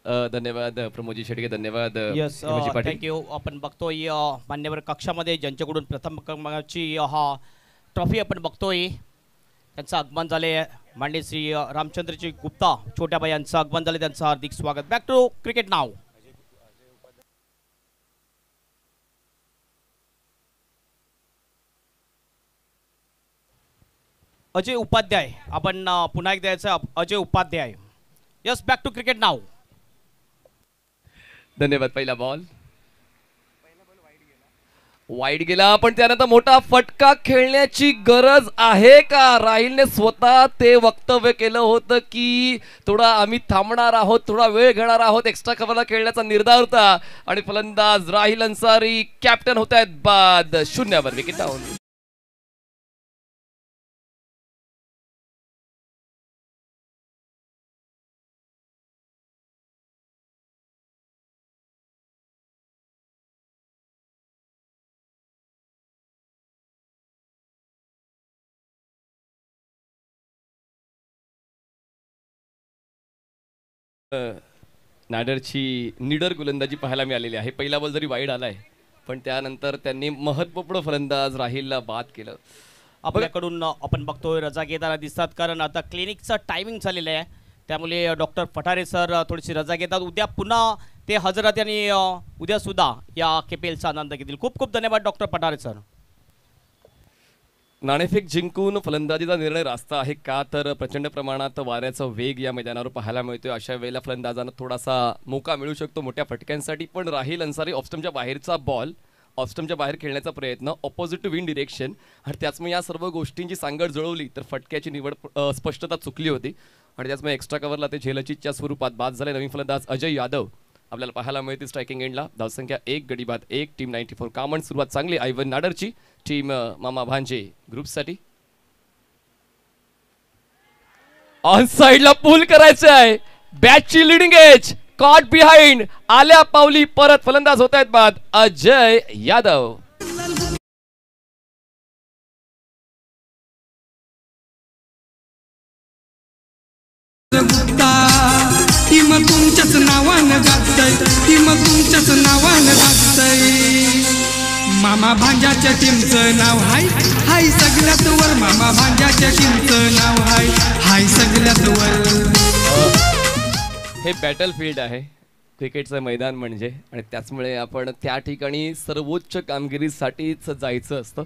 धन्यवाद प्रमोदजी शेडगे, धन्यवाद yes Hemantji Patil. Thank you. आपण बघतोय मान्यवर कक्षामध्ये ज्यांच्याकडून प्रथम क्रमांकाची हा ट्रॉफी आपण बघतोय त्यांचं आगमन झाले. मांडे श्री रामचंद्रजी गुप्ता छोट्या बाई यांचं आगमन झाले, त्यांचं हार्दिक स्वागत. बॅक टू क्रिकेट नाव. अजय उपाध्याय आपण पुन्हा एक द्यायचं. Ajay Upadhyay. Yes back to cricket नाव. धन्यवाद. पहिला बॉल वाईड गेला, पण त्यानंतर मोठा फटका खेळण्याची गरज आहे का? राहिलने स्वतः ते वक्तव्य केलं होतं की थोडा आम्ही थांबणार आहोत, थोडा वेळ घेणार आहोत, एक्स्ट्रा कव्हरला खेळण्याचा निर्धार होता. आणि फलंदाज राहिल अन्सारी कॅप्टन होत आहेत बाद. 0 विकेट डाऊन. नाडरची निडर गोलंदाजी पाहायला मिळालेली आहे. पहिला बॉल जरी वाईड आलाय पण त्यानंतर त्यांनी महत्त्वपूर्ण फलंदाज राहिलला बाद केलं. आपल्याकडून आपण बघतोय रजा घेताना दिसतात, कारण आता क्लिनिकचं टायमिंग झालेलं आहे, त्यामुळे डॉक्टर पठारे सर थोडीशी रजा घेतात. उद्या पुन्हा ते हजर राहते आणि उद्या सुद्धा या KPLचा आनंद घेतील. खूप खूप धन्यवाद डॉक्टर पठारे सर. नाणेफेक जिंकून फलंदाजीचा निर्णय रास्ता आहे का? तर प्रचंड प्रमाणात वाऱ्याचा वेग या मैदानावर पाहायला मिळतोय. अशा वेळेला फलंदाजांना थोडासा मोका मिळू शकतो मोठ्या फटक्यांसाठी. पण राहिल अन्सारी ऑफस्टमच्या बाहेरचा बॉल, ऑफस्टमच्या बाहेर खेळण्याचा प्रयत्न, ऑपोजिट टू विंड डिरेक्शन, आणि त्याचमुळे या सर्व गोष्टींची सांगड जुळवली तर फटक्याची निवड स्पष्टता चुकली होती. आणि त्याचमुळे एक्स्ट्रा कव्हरला ते झेलचीच्या स्वरूपात बाद झाले. नवीन फलंदाज अजय यादव आपल्याला पाहायला मिळते स्ट्रायकिंग एंडला. धावसंख्या 1, गडी बाद 1, टीम 94. कामन सुरुवात चांगली आयवन नाडरची. टीम मामा भांजे ग्रुपसाठी ऑन साइडला पूल करायचं आहे. बॅटची लिडिंग एज, कॉट बिहाइंड, आल्या पावली परत फलंदाज होत आहेत बाद. अजय यादव. टीम तुमच्याच नावानं गाजतय, टीम तुमच्याच नावानं गाजतय. मामा भांजाच्या टीमचं नाव हाय हाय सगळ्यात वर. मामा भांजाच्या टीमचं नाव हाय हाय सगळ्यात वर. हे बॅटल फील्ड आहे क्रिकेटचं मैदान म्हणजे, आणि त्याचमुळे आपण त्या ठिकाणी सर्वोच्च कामगिरीसाठीच जायचं असतं.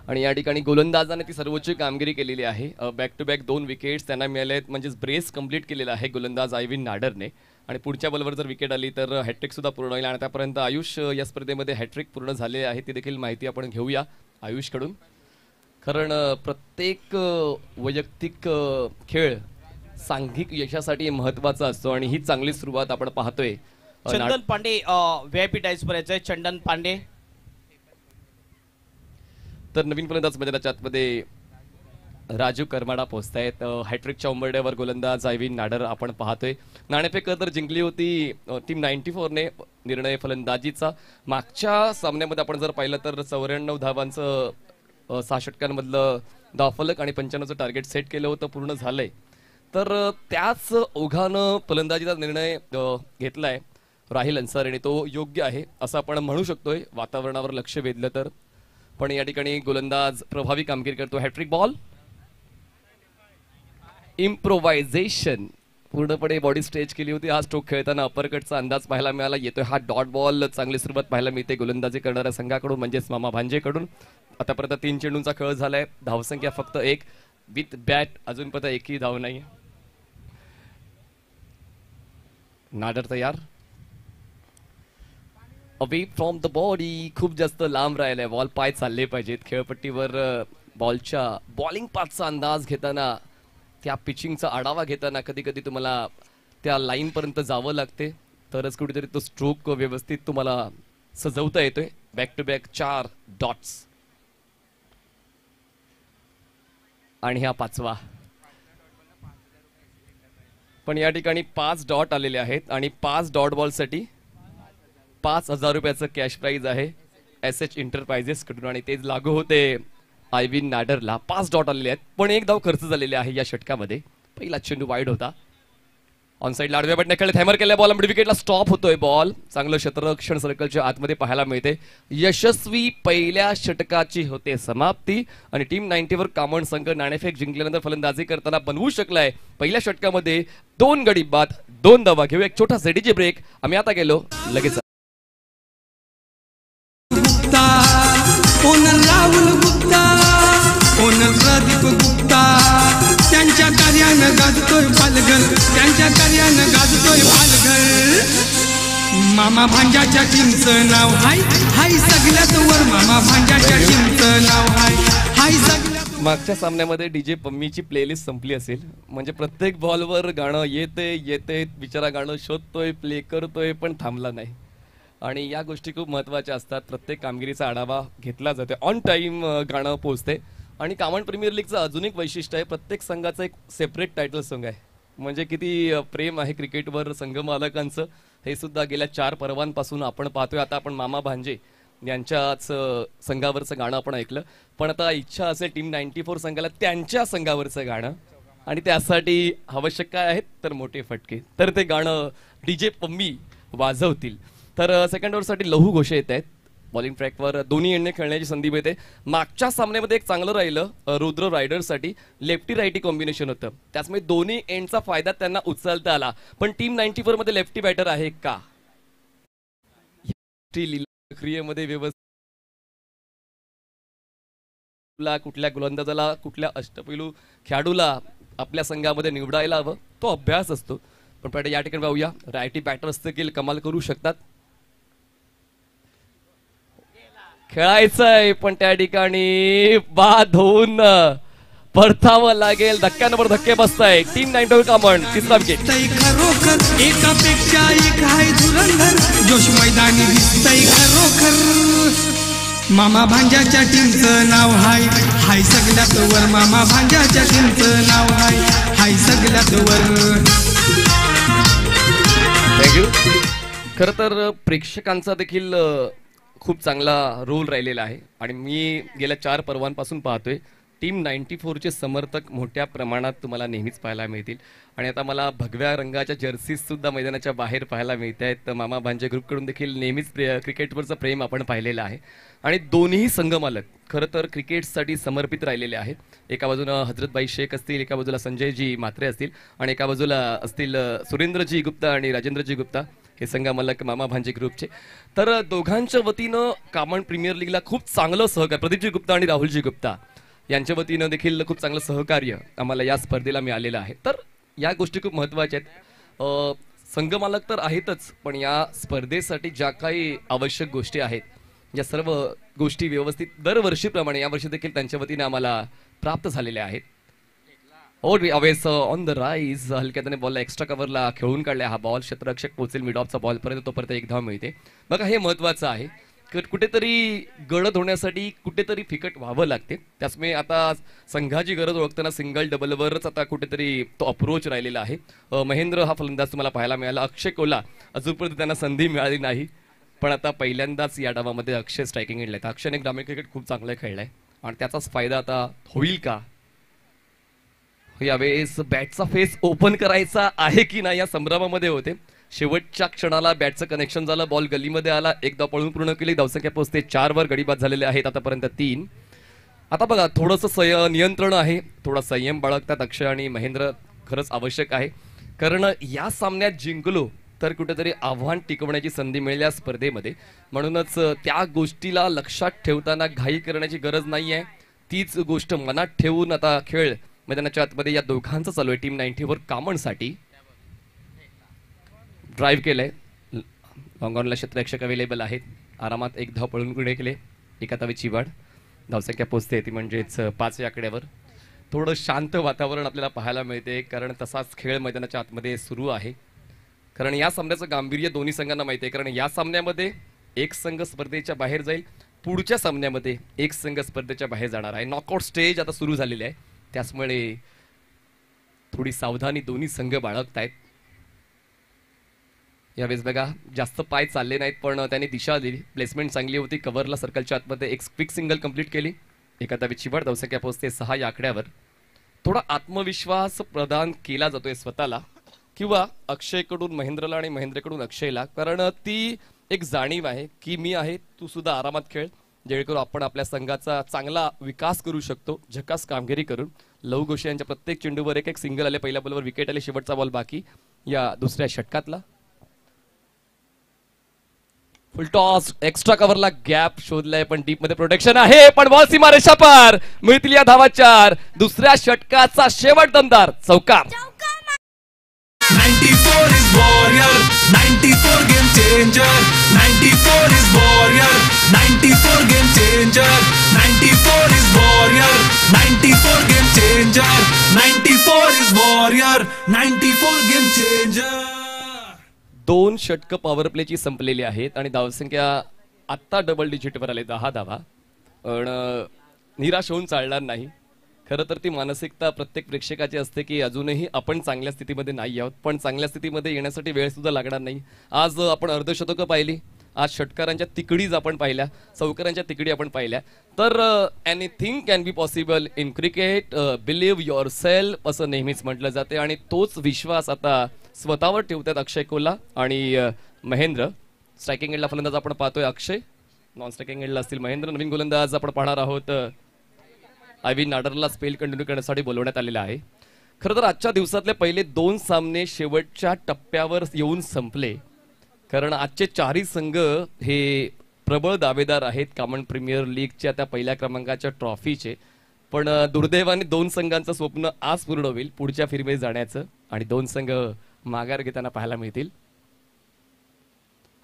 आणि या ठिकाणी गोलंदाजाने ती सर्वोच्च कामगिरी केलेली आहे. बॅक टू बॅक 2 विकेट्स त्यांना मिळाले आहेत, म्हणजेच ब्रेस कंप्लीट केलेला आहे गोलंदाज आयविन नाडरने. आणि पुढच्या बॉलवर जर विकेट आली तर हॅट्रिक सुद्धा पूर्ण होईल. आणि त्यापर्यंत आयुष या स्पर्धेमध्ये हॅट्रिक पूर्ण झाले आहे, ती देखील माहिती आपण घेऊया आयुषकडून. कारण प्रत्येक वैयक्तिक खेळ सांघिक यशासाठी महत्त्वाचा असतो आणि ही चांगली सुरुवात आपण पाहतोय. चंदन पांडे VIP डायस वर यायचंय. चंदन पांडे. तर नवीन फलंदाज मैदानाच्या आतमध्ये राजू करमाडा पोहोचतायत. हॅट्रिकच्या उंबरड्यावर गोलंदाज आयविन नाडर आपण पाहतोय. नाणेफेक तर जिंकली होती टीम 94ने निर्णय फलंदाजीचा. मागच्या सामन्यामध्ये आपण जर पाहिलं तर 94 धावांचं 6 षटकांमधलं धावफलक आणि 95चं टार्गेट सेट केलं होतं, पूर्ण झालंय. तर त्याच ओघानं फलंदाजीचा निर्णय घेतलाय राहिल अन्सारीने, तो योग्य आहे असं आपण म्हणू शकतोय वातावरणावर लक्ष वेधलं तर. पण या ठिकाणी गोलंदाज प्रभावी कामगिरी करतो. हॅट्रिक बॉल, इम्प्रोव्हायझेशन, पूर्णपणे बॉडी स्ट्रेच केली होती. हा स्ट्रोक खेळताना अपरकटचा अंदाज पाहायला मिळाला. येतोय हा डॉट बॉल. चांगली सुरुवात पाहायला मिळते गोलंदाजी करणाऱ्या संघाकडून, म्हणजेच मामा भांजेकडून. आतापर्यंत 3 चेंडूंचा खेळ झालाय. धावसंख्या फक्त 1 विथ बॅट, अजूनपर्यंत एकही धाव नाही. नाडर तयार. अवे फ्रॉम द बॉडी, खूप जास्त लांब राहिलाय बॉल. पाय चालले पाहिजेत खेळपट्टीवर. बॉलच्या बॉलिंग पाथचा अंदाज घेताना, त्या पिचिंगचा आढावा घेताना कधी कधी तुम्हाला त्या लाईनपर्यंत जावं लागते, तरच कुठेतरी तो स्ट्रोक व्यवस्थित तुम्हाला सजवता येतोय. बॅक टू बॅक 4 डॉट्स आणि हा 5वा. पण या ठिकाणी 5 डॉट आलेले आहेत आणि 5 डॉट बॉलसाठी 5,000 रुपयाचं कॅश प्राइज आहे SH एंटरप्राइजेस कडून, आणि तेच लागू होते आयविन नाडरला. 5 डॉट आलेले आहेत, पण 1 धाव खर्च झालेले आहे या षटकामध्ये. पहिला चेंडू वाईड होता. ऑन साईड लाडव्या बटने खेळत हॅमर केल्या बॉल मिड विकेटला स्टॉप होतोय बॉल. चांगलं क्षेत्ररक्षण सर्कलच्या आतमध्ये पाहायला मिळते. यशस्वी पहिल्या षटकाची होते समाप्ती आणि टीम 90 वर कामण संघ नाणेफेक जिंकल्यानंतर फलंदाजी करताना बनवू शकलाय. पहिल्या षटकामध्ये 2 गडी बाद 2 धावा. घेऊ एक छोटा झेडीचे ब्रेक. आम्ही आता गेलो लगेच. गुप्ता ओनर राहुल गुप्ता ओनर प्रदीप गुप्ता त्यांच्या कार्यानं गाजतोय पालघर त्यांच्या कार्यानं गाजतोय पालघर. मामा भांजाच्या टीमचं नाव हाय हाय सगळ्यात वर मामा भांजाच्या टीमचं नाव हाय हाय सगळ्यात. मागच्या सामन्यामध्ये डीजे पम्मीची प्लेलिस्ट संपली असेल. म्हणजे प्रत्येक बॉलवर गाणं येते बिचारा गाणं शोधतोय प्ले करतोय पण थांबला नाही. आणि या गोष्टी खूप महत्त्वाच्या असतात. प्रत्येक कामगिरीचा आढावा घेतला जातो. ऑन टाईम गाणं पोहोचते. आणि कामन प्रीमियर लीगचं अजून एक वैशिष्ट्य आहे, प्रत्येक संघाचं एक सेपरेट टायटल सॉन्ग आहे. म्हणजे किती प्रेम आहे क्रिकेटवर संघ मालकांचं हे सुद्धा गेल्या 4 पर्वांपासून आपण पाहतोय. आता आपण मामा भांजे यांच्याच संघावरचं गाणं आपण ऐकलं. पण आता इच्छा असेल टीम 94 संघाला त्यांच्या संघावरचं गाणं. आणि त्यासाठी आवश्यक काय आहेत तर मोठे फटके. तर ते गाणं डीजे पम्मी वाजवतील. तर सेकंड ओव्हरसाठी लहू घोषे येत आहेत. बॉलिंग ट्रॅकवर दोन्ही एंडने खेळण्याची संधी मिळते. मागच्या सामन्यामध्ये एक चांगलं राहिलं रुद्र रायडर्ससाठी. लेफ्टी रायटी कॉम्बिनेशन होतं त्याचमुळे दोन्ही एंडचा फायदा त्यांना उचलता आला. पण टीम 94 मध्ये लेफ्टी बॅटर आहे का क्रियेमध्ये व्यवस्थित कुठल्या गोलंदाजाला कुठल्या अष्टपैलू खेळाडूला आपल्या संघामध्ये निवडायला हवं तो अभ्यास असतो. पण पहिले या ठिकाणी पाहूया रायटी बॅटर्स देखील कमाल करू शकतात. खेळायचंय पण त्या ठिकाणी बाद होऊन परतावं लागेल. धक्क्यांवर धक्के बसताय. टीम 94 कामण तिसरा विकेट. खरोखर एकापेक्षा एक आहे धुरंधर जोश मैदानी दिसतंय खरोखर. मामा भांजाच्या टीमचं नाव हाय हाय सगळ्यात वर मामा भांजाच्या टीमचं नाव हाय हाय सगळ्यात वर. थँक्यू. खरं तर प्रेक्षकांचा देखील खूप चांगला रोल राहिलेला आहे. आणि मी गेल्या 4 पर्वांपासून पाहतोय टीम 94चे समर्थक मोठ्या प्रमाणात तुम्हाला नेहमीच पाहायला मिळतील. आणि आता मला भगव्या रंगाच्या जर्सीज सुद्धा मैदानाच्या बाहेर पाहायला मिळत आहेत. मामा भांजे ग्रुपकडून देखील नेहमीच क्रिकेटवरचं प्रेम आपण पाहिलेलं आहे. आणि दोन्ही संघमालक खरं तर क्रिकेटसाठी समर्पित राहिलेले आहेत. एका बाजूला हजरतबाई शेख असतील, एका बाजूला संजयजी म्हात्रे असतील आणि एका बाजूला असतील सुरेंद्रजी गुप्ता आणि राजेंद्रजी गुप्ता हे संघमालक मामा भांजे ग्रुपचे. तर दोघांच्या वतीनं कामन प्रीमियर लीगला खूप चांगलं सहकार्य प्रदीपजी गुप्ता आणि राहुलजी गुप्ता यांच्या वतीनं देखील खूप चांगलं सहकार्य आम्हाला या स्पर्धेला मिळालेलं आहे. तर या गोष्टी खूप महत्त्वाच्या आहेत. संघमालक तर आहेतच पण या स्पर्धेसाठी ज्या काही आवश्यक गोष्टी आहेत या सर्व गोष्टी व्यवस्थित दरवर्षीप्रमाणे यावर्षी देखील त्यांच्या वतीने आम्हाला प्राप्त झालेल्या आहेत. अवेस ऑन द राईज हलक्याने बॉलला एक्स्ट्रा कव्हरला खेळून काढल्या. हा बॉल क्षेत्ररक्षक पोहोचेल मिड ऑफचा बॉल पर्यंत तोपर्यंत 1 धाव मिळते. बघा हे महत्वाचं आहे. कुठेतरी गडद होण्यासाठी कुठेतरी फिकट व्हावं लागते. त्याचमुळे आता संघाची गरज ओळखताना सिंगल डबलवरच आता कुठेतरी तो अप्रोच राहिलेला आहे. महेंद्र हा फलंदाज तुम्हाला पाहायला मिळाला. अक्षय कोला अजूनपर्यंत त्यांना संधी मिळाली नाही पण आता पहिल्यांदाच या डावामध्ये अक्षय स्ट्रायकिंग एंडला आहे. अक्षयने ग्रामीण क्रिकेट खूप चांगलं खेळलंय आणि त्याचाच फायदा आता होईल का. यावेळेस बॅटचा फेस ओपन करायचा आहे की नाही या संभ्रमामध्ये होते. शेवटच्या क्षणाला बॅटचं कनेक्शन झालं. बॉल गलीमध्ये आला. 1 धाव पळून पूर्ण केली. धावसंख्या पोहोचते 4 वर. गडी बाद झालेले आहेत आतापर्यंत 3. आता बघा थोडंसं नियंत्रण आहे. थोडा संयम बाळगतात अक्षय आणि महेंद्र खरंच आवश्यक आहे. कारण या सामन्यात जिंकलो तर कुठेतरी आव्हान टिकवण्याची संधी मिळेल या स्पर्धेमध्ये. म्हणूनच त्या गोष्टीला लक्षात ठेवताना घाई करण्याची गरज नाही आहे. तीच गोष्ट मनात ठेवून आता खेळ मैदानाच्या आतमध्ये या दोघांचं चालू आहे. टीम 94 कामणसाठी ड्राईव्ह केलंय. लॉंग ऑनला क्षेत्ररक्षक अवेलेबल आहेत. आरामात 1 धाव पळून पुढे केले. 1 धावेची वाढ. धावसंख्या पोहोचते ती म्हणजेच 5 या आकड्यावर. थोडं शांत वातावरण आपल्याला पाहायला मिळते कारण तसाच खेळ मैदानाच्या आतमध्ये सुरू आहे. कारण या सामन्याचं गांभीर्य दोन्ही संघांना माहिती आहे. कारण या सामन्यामध्ये एक संघ स्पर्धेच्या बाहेर जाईल. पुढच्या सामन्यामध्ये एक संघ स्पर्धेच्या बाहेर जाणार आहे. नॉकआउट स्टेज आता सुरू झालेली आहे. त्याचमुळे थोडी सावधानी दोन्ही संघ बाळगतायत. यावेळेस बघा जास्त पाय चालले नाहीत पण त्याने दिशा दिली. प्लेसमेंट चांगली होती. कव्हरला सर्कलच्या आतमध्ये एक क्विक सिंगल कंप्लीट केली. 1 धावेची वाढ. धावसंख्या पोहोचते 6 या आकड्यावर. थोडा आत्मविश्वास प्रदान केला जातोय स्वतःला किंवा अक्षयकडून महेंद्रला आणि महेंद्रकडून अक्षयला, कारण ती एक जाणीव आहे की मी आहे, तू सुद्धा आरामात खेळ, जेणेकरून आपण आपल्या संघाचा चांगला विकास करू शकतो झकास कामगिरी करून. लव घोषे यांच्या प्रत्येक चेंडूवर एक एक सिंगल आले, पहिल्या बॉलवर विकेट आले, शेवटचा बॉल बाकी या दुसऱ्या षटकातला. फुलटॉस एक्स्ट्रा कव्हरला गॅप शोधलाय, पण डीप मध्ये प्रोटेक्शन आहे, पण बॉल सीमारेषा पार, मिळतील या धावा 4. दुसऱ्या षटकाचा शेवट दमदार चौकार. 94 is warrior, 94 game changer, 94 is warrior, 94 game changer, 94 is warrior, 94 game changer, 94 is warrior, 94 game changer. 2 षटक पॉवर प्लेची संपलेली आहेत आणि धावसंख्या आत्ता डबल डिजिटवर आले, 10 धावा. पण निराश होऊन चालणार नाही. खरं तर ती मानसिकता प्रत्येक प्रेक्षकाची असते की अजूनही आपण चांगल्या स्थितीमध्ये नाही आहोत, पण चांगल्या स्थितीमध्ये येण्यासाठी वेळ सुद्धा लागणार नाही. आज आपण अर्धशतकं पाहिली, आज षटकारांच्या तिकडीज आपण पाहिल्या, चौकारांच्या तिकडी आपण पाहिल्या. तर anything can be possible in cricket, believe your self असं नेहमीच म्हटलं जाते आणि तोच विश्वास आता स्वतःवर ठेवतात अक्षय कोल्हा आणि महेंद्र. स्ट्रायकिंग एंडला फलंदाज आपण पाहतोय अक्षय, नॉन स्ट्रायकिंग एंडला असतील महेंद्र. नवीन गोलंदाज आपण पाहणार आहोत आयव्ही नाडरला स्पेल कंटिन्यू करण्यासाठी बोलवण्यात आलेला आहे. खरं तर आजच्या दिवसातले पहिले 2 सामने शेवटच्या टप्प्यावर येऊन संपले, कारण आजचे 4ही संघ हे प्रबळ दावेदार आहेत कॉमन प्रीमियर लीगच्या त्या पहिल्या क्रमांकाच्या ट्रॉफीचे. पण दुर्दैवाने 2 संघांचं स्वप्न आज पूर्ण होईल पुढच्या फेरीमध्ये जाण्याचं आणि 2 संघ माघार घेताना पाहायला मिळतील.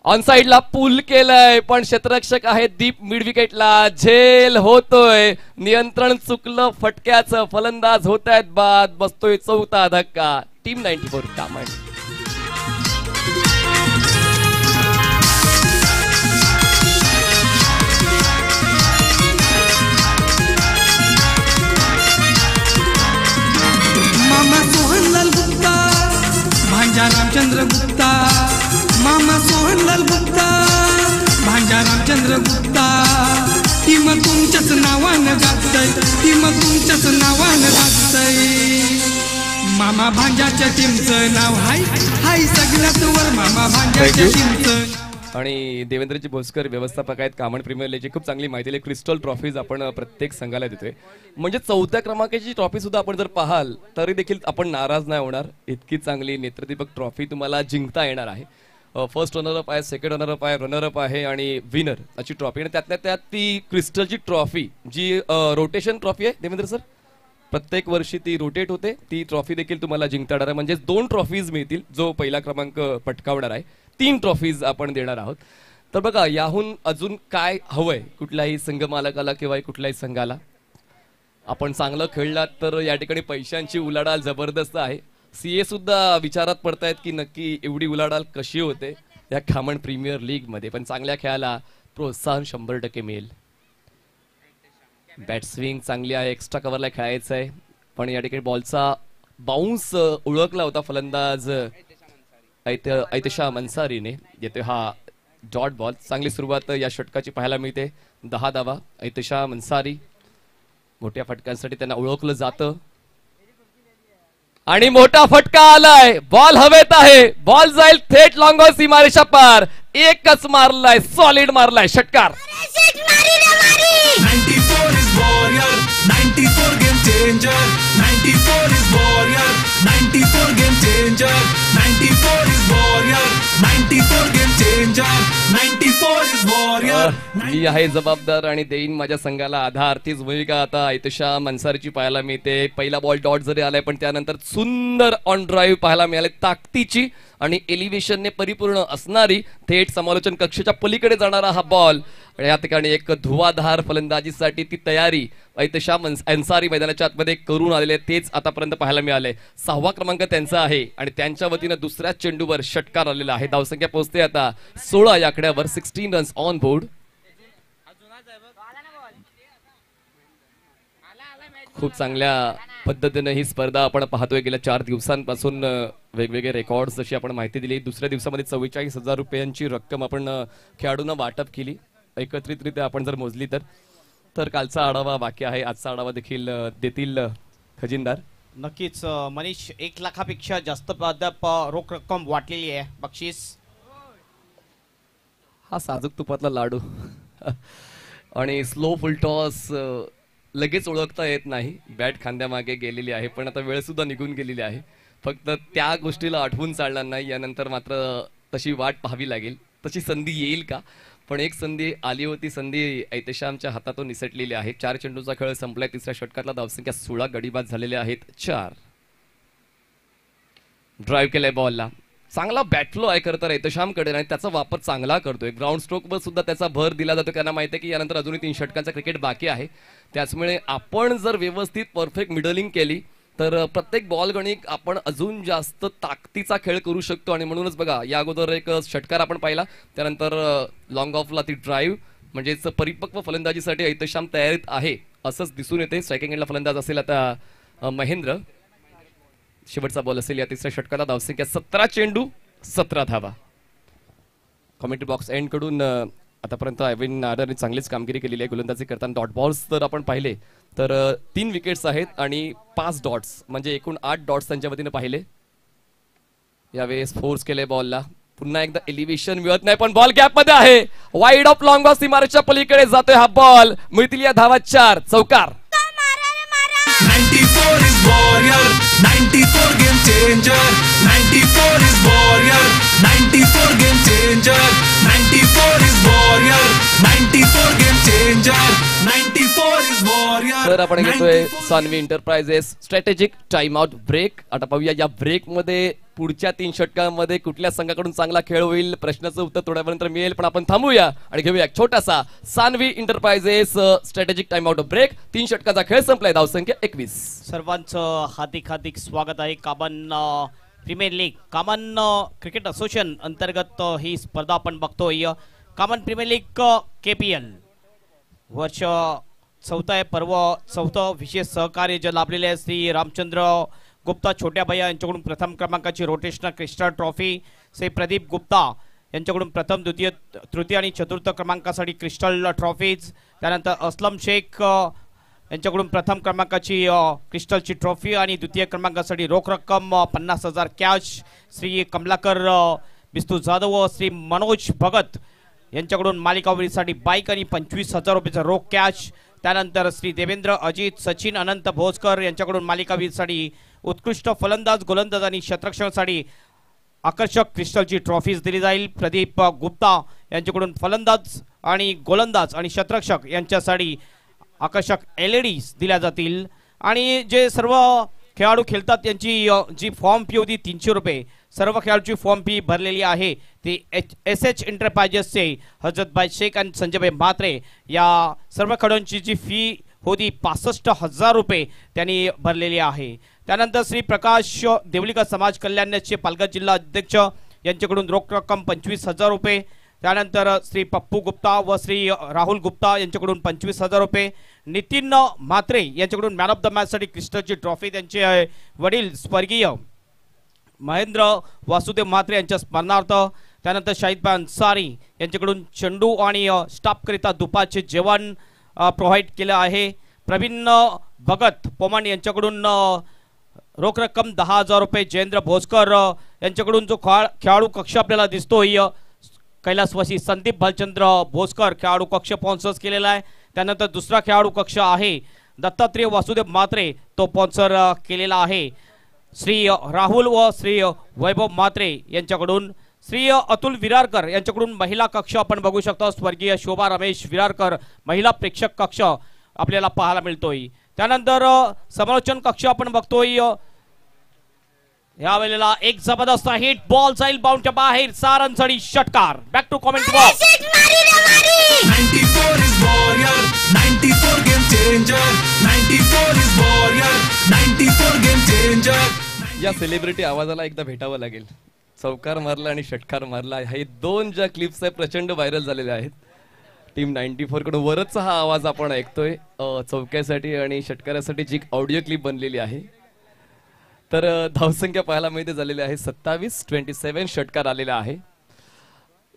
ऑन साइडला पूल केलंय, पण क्षेत्ररक्षक आहे दीप मिड विकेटला, झेल होतोय, नियंत्रण चुकलं फटक्याचं, फलंदाज होत आहेत बाद, बसतोय 4था धक्का. टीम 94 कामन. मामा सोहनलाल गुप्ता, भांजा रामचंद्र गुप्ता, मामा सोहनलाल गुप्ता, भांजा रामचंद्र गुप्ता. टीम तुमच्याच नावानं गाजतय, टीम तुमच्याच नावानं गाजतय. मामा भांजाच्या टीमचं नाव हाय हाय सगळ्यात वर, मामा भांजाच्या टीमचं. आणि देवेंद्रजी भोसकर व्यवस्थापक आहेत कॉमन प्रीमियर लीगची, खूप चांगली माहिती दिली. क्रिस्टल ट्रॉफीज आपण प्रत्येक संघाला देतोय, म्हणजे 4थ्या क्रमांकाची ट्रॉफी सुद्धा आपण जर पाहाल तरी देखील आपण नाराज नाही होणार. इतकी चांगली नेत्रदीपक ट्रॉफी तुम्हाला जिंकता येणार आहे. फर्स्ट रनरअप आहे, सेकंड रनरअप आहे, रनरअप आहे आणि विनर अशी ट्रॉफी. आणि त्यातल्या त्यात ती क्रिस्टलची ट्रॉफी जी रोटेशन ट्रॉफी आहे देवेंद्र सर, प्रत्येक वर्षी ती रोटेट होते, ती ट्रॉफी देखील तुम्हाला जिंकता येणार आहे. म्हणजे 2 ट्रॉफीज मिळतील जो पहिला क्रमांक पटकावणार आहे. 3 ट्रॉफीज आपण देणार आहोत. तर बघा याहून अजून काय हवंय कुठल्याही संघ मालकाला किंवा कुठल्याही संघाला. आपण चांगलं खेळलात तर या ठिकाणी पैशांची उलाढाल जबरदस्त आहे. सीए सुद्धा विचारात पडतायत की नक्की एवढी उलाढाल कशी होते या कॉमन प्रीमियर लीग मध्ये. पण चांगल्या खेळाला प्रोत्साहन 100% मिळेल. बॅट स्विंग चांगली आहे, एक्स्ट्रा कव्हरला खेळायचं आहे, पण या ठिकाणी बॉलचा बाउन्स ओळखला होता फलंदाज ऐतशा मनसारीने. येते हा डॉट बॉल. चांगली सुरुवात या षटकाची पाहायला मिळते, 10 धावा. ऐतशा मनसारी मोठ्या फटक्यांसाठी त्यांना ओळखलं जातं आणि मोठा फटका आलाय, बॉल हवेत आहे, बॉल जाईल थेट लॉंग ऑन सीमारेषा पार. एकच मारलाय, सॉलिड मारलाय षटकार. 94 is warrior, 94 game changer, 94 is warrior, 94 game changer, 94 is warrior, 94 game changer, 94 is warrior. मी आहे जबाबदार आणि देईन माझ्या संघाला आधार. तीच भूमिका आता ऐतशा मनसारीची पाहायला मिळते. पहिला बॉल डॉट जरी आलाय पण त्यानंतर सुंदर ऑन ड्राईव्ह पाहायला मिळाले, ताकदीची आणि एलिव्हेशनने परिपूर्ण असणारी, थेट समालोचन कक्षाच्या पलीकडे जाणारा हा बॉल. या ठिकाणी एक धुवाधार फलंदाजीसाठी ती तयारी ऐतशा अन्सारी मैदानाच्या आतमध्ये करून आलेले, तेच आतापर्यंत पाहायला मिळाले. 6वा क्रमांक त्यांचा आहे आणि त्यांच्या वतीनं दुसऱ्या चेंडूवर षटकार आलेला आहे. धावसंख्या पोहोचते आता 16 या आकड्यावर. 16 रन्स ऑन बोर्ड. खूप चांगल्या पद्धतीने ही स्पर्धा आपण पाहतोय. गेल्या 4 दिवसांपासून वेगवेगळे रेकॉर्ड्स जशी आपण माहिती दिली. दुसऱ्या दिवसामध्ये 44,000 रुपयांची रक्कम आपण खेळाडूंना वाटप केली एकत्रितरित्या आपण जर मोजली तर. कालचा आढावा बाकी आहे, आजचा आढावा देखील देतील खजिनदार नक्कीच मनीष 1 लाखापेक्षा जास्त अद्याप रोख रक्कम वाटलेली आहे बक्षीस. हा साजूक तुपातला लाडू आणि स्लो फुल टॉस लगेच ओळखता येत नाही. बॅट खांद्यामागे गेलेली आहे पण आता वेळ सुद्धा निघून गेलेली आहे. फक्त त्या गोष्टीला आठवून चालणार नाही. यानंतर मात्र तशी वाट पाहावी लागेल. तशी संधी येईल का? पण एक संधी आली होती. संधी ऐतेशामच्या हातातून निसटलेली आहे. 4 चेंडूचा खेळ संपलाय. तिसऱ्या षटकातला धावसंख्या 16 गडीबाद झालेले आहेत 4. ड्राईव्ह केलाय बॉलला. चांगला बॅटफ्लो आहे खरं तर ऐतेशामकडे आणि त्याचा वापर चांगला करतोय. ग्राउंड स्ट्रोकवर सुद्धा त्याचा भर दिला जातो. त्यांना माहिती आहे की यानंतर अजूनही 3 षटकांचा क्रिकेट बाकी आहे. त्याचमुळे आपण जर व्यवस्थित परफेक्ट मिडलिंग केली तर प्रत्येक बॉल गणिक आपण अजून जास्त ताकदीचा खेळ करू शकतो. आणि म्हणूनच बघा या अगोदर एक षटकार आपण पाहिला. त्यानंतर लॉंग ऑफला ती ड्राईव्ह म्हणजेच परिपक्व फलंदाजीसाठी ऐतेशाम तयारीत आहे असंच दिसून येते. स्ट्रायकिंग एंडला फलंदाज असेल आता महेंद्र. शेवटचा बॉल असेल या तिसऱ्या षटकाला. धावसंख्या 17 चेंडू 17 धावा. कॉमेंट्री बॉक्स एंड कडून आतापर्यंत अविन नाडारने चांगलीच कामगिरी केलेली आहे गोलंदाजी करताना. डॉट बॉल्स जर आपण पाहिले तर 3 विकेट्स आहेत आणि 5 डॉट्स म्हणजे एकूण 8 डॉट्स त्यांच्या वतीने पाहिले. यावेळेस फोर्स केले बॉलला. पुन्हा एकदा एलिव्हेशन मिळत नाही पण बॉल गॅप मध्ये आहे. वाईड ऑफ लॉंग ऑफ सीमारेषेच्या पलीकडे जातोय हा बॉल. मिळतील या धावा 4. चौकार. 94 is warrior, 94 game changer. 94 is warrior, 94 game changer. 94 is warrior, 94 game changer. 94 is warrior. तर आपण घेतोय Sanvi enterprises strategic time out break. आता पाहूया या ब्रेक मध्ये पुढच्या 3 षटकांमध्ये कुठल्या संघाकडून चांगला खेळ होईल. प्रश्नाचं उत्तर थोड्यापर्यंत मिळेल पण आपण थांबूया आणि घेऊया एक छोटासा Sanvi enterprises strategic time out break. 3 षटकाचा खेळ संपलाय. धावसंख्या 21. सर्वांचं हार्दिक स्वागत आहे. Kaman premier league Kaman cricket association अंतर्गत ही स्पर्धा आपण बघतोय. कामन प्रीमियर लीग KPL वर्ष 4th आहे. पर्व 4th विशेष सहकार्य जे लाभलेले आहे श्री रामचंद्र गुप्ता छोट्या भैया यांच्याकडून प्रथम क्रमांकाची rotational crystal trophy. Shri Pradeep Gupta यांच्याकडून प्रथम द्वितीय तृतीय आणि चतुर्थ क्रमांकासाठी क्रिस्टल ट्रॉफीज. त्यानंतर असलम शेख यांच्याकडून प्रथम क्रमांकाची क्रिस्टलची ट्रॉफी आणि द्वितीय क्रमांकासाठी रोख रक्कम 50,000 कॅश. श्री कमलाकर बिस्तू जाधव व श्री मनोज भगत यांच्याकडून मालिकावीरसाठी बाईक आणि 25,000 रुपयाचा रोख कॅश. त्यानंतर श्री देवेंद्र अजित सचिन अनंत भोजकर यांच्याकडून मालिकावीरसाठी उत्कृष्ट फलंदाज गोलंदाज आणि क्षेत्ररक्षणासाठी आकर्षक क्रिस्टलची ट्रॉफीज दिली जाईल. प्रदीप गुप्ता यांच्याकडून फलंदाज आणि गोलंदाज आणि क्षेत्ररक्षक यांच्यासाठी आकर्षक LEDs दिल्या जातील. आणि जे सर्व खेळाडू खेळतात त्यांची जी फॉर्म फी होती 300 रुपये. सर्व खेळाडूची फॉर्म फी भरलेली आहे ती SH एंटरप्राइजेसचे हजरतभाई शेख आणि संजयभाई म्हात्रे या सर्व खेळाडूंची जी फी होती 65,000 रुपये त्यांनी भरलेली आहे. त्यानंतर श्री प्रकाश देवलीकर समाज कल्याणचे पालघर जिल्हा अध्यक्ष यांच्याकडून रोख रक्कम 25,000 रुपये. त्यानंतर श्री पप्पू गुप्ता व श्री राहुल गुप्ता यांच्याकडून 25,000 रुपये. नितीन म्हात्रे यांच्याकडून मॅन ऑफ द मॅचसाठी क्रिस्टलची ट्रॉफी त्यांचे वडील स्वर्गीय महेंद्र वासुदेव म्हात्रे यांच्या स्मरणार्थ. त्यानंतर शाहिदभाई अन्सारी यांच्याकडून चेंडू आणि स्टाफकरिता दुपारचे जेवण प्रोव्हाइड केलं आहे. प्रवीण भगत पोमन यांच्याकडून रोख रक्कम 10,000 रुपये. जयेंद्र भोजकर यांच्याकडून जो खेळाडू कक्ष आपल्याला दिसतोय कैलासवासी संदीप भालचंद्र भोसकर खेळाडू कक्ष स्पॉन्सर्स केलेला आहे. त्यानंतर दुसरा खेळाडू कक्ष आहे दत्तात्रेय वासुदेव म्हात्रे तो स्पॉन्सर केलेला आहे. श्री राहुल व श्री वैभव म्हात्रे यांच्याकडून. श्री अतुल विरारकर यांच्याकडून महिला कक्ष आपण बघू शकतो. स्वर्गीय शोभा रमेश विरारकर महिला प्रेक्षक कक्ष आपल्याला पाहायला मिळतोय. त्यानंतर समालोचन कक्ष आपण बघतोय. या वेळेला एक जबरदस्त हिट बॉल जाईल बाउंडच्या बाहेर. 6 रनसाठी षटकार. Back to comment box. 94 is warrior, 94 game changer. 94 is warrior, 94 game changer. या सेलिब्रिटी आवाजाला एकदा भेटावं लागेल. चौकार मारला आणि षटकार मारला. हे 2 ज्या क्लिप्स आहे प्रचंड व्हायरल झालेल्या आहेत. टीम 94 कडून वरचा हा आवाज आपण ऐकतोय चौक्यासाठी आणि षटकारासाठी जी ऑडिओ क्लिप बनलेली आहे. तर धावसंख्या पाहायला मिळते झालेली आहे 27. 27 षटकार आलेला आहे.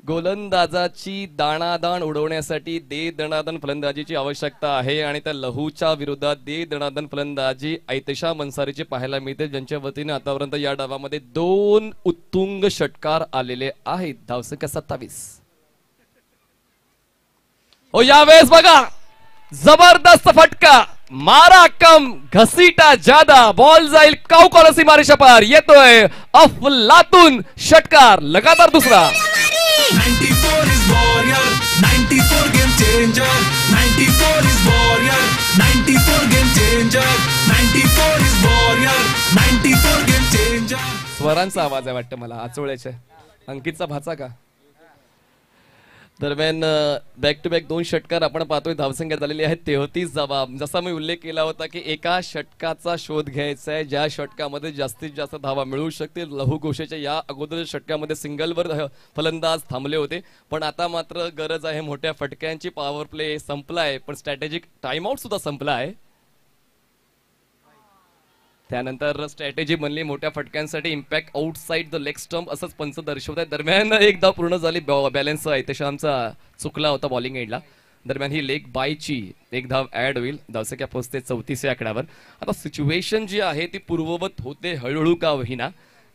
गोलंदाजाची दाणादाण उडवण्यासाठी दे दणादण फलंदाजीची आवश्यकता आहे आणि त्या लहूच्या विरोधात दे दणादण फलंदाजी ऐतशाम अन्सारीची पाहायला मिळते, ज्यांच्या वतीने आतापर्यंत या डावामध्ये 2 उत्तुंग षटकार आलेले आहेत. धावसंख्या 27. हो यावेळेस बघा जबरदस्त फटका, मारा कम घसीटा ज्यादा, बॉल जाईल काउकॉलर सीमारेषा पार, येतोय अफलातून षटकार, लगातार दुसरा. 94 is warrior, 94 game changer, 94 is warrior, 94 game changer, 94 is warrior, 94 game changer. स्वरांचा आवाज आहे वाटतं मला, आचोळ्याचे अंकितचा भाचा का. दरम्यान बॅक टू बॅक 2 षटकार आपण पाहतोय. धावसंख्या झालेली आहे 33 धावा. जसा मी उल्लेख केला होता की एका षटकाचा शोध घ्यायचा आहे ज्या षटकामध्ये जास्तीत जास्त धावा मिळू शकतील. लहू घोषेच्या या अगोदर षटकामध्ये सिंगलवर फलंदाज थांबले होते, पण आता मात्र गरज आहे मोठ्या फटक्यांची. पॉवर प्ले संपला आहे, पण स्ट्रॅटेजिक टाइमआउट सुद्धा संपला आहे. त्यानंतर स्ट्रॅटेजी बनली मोठ्या फटक्यांसाठी, impact outside the leg stump असंच पंच दर्शवत आहे. दरम्यान एकदा पूर्ण झाली, बॅलन्स ऐतशामचा चुकला होता बॉलिंग एंडला. दरम्यान ही लेग बायची एक धाव ऍड होईल. धावसंख्या पोहोचते 34 या आकड्यावर. आता सिच्युएशन जी आहे ती पूर्ववत होते हळूहळू का होईना,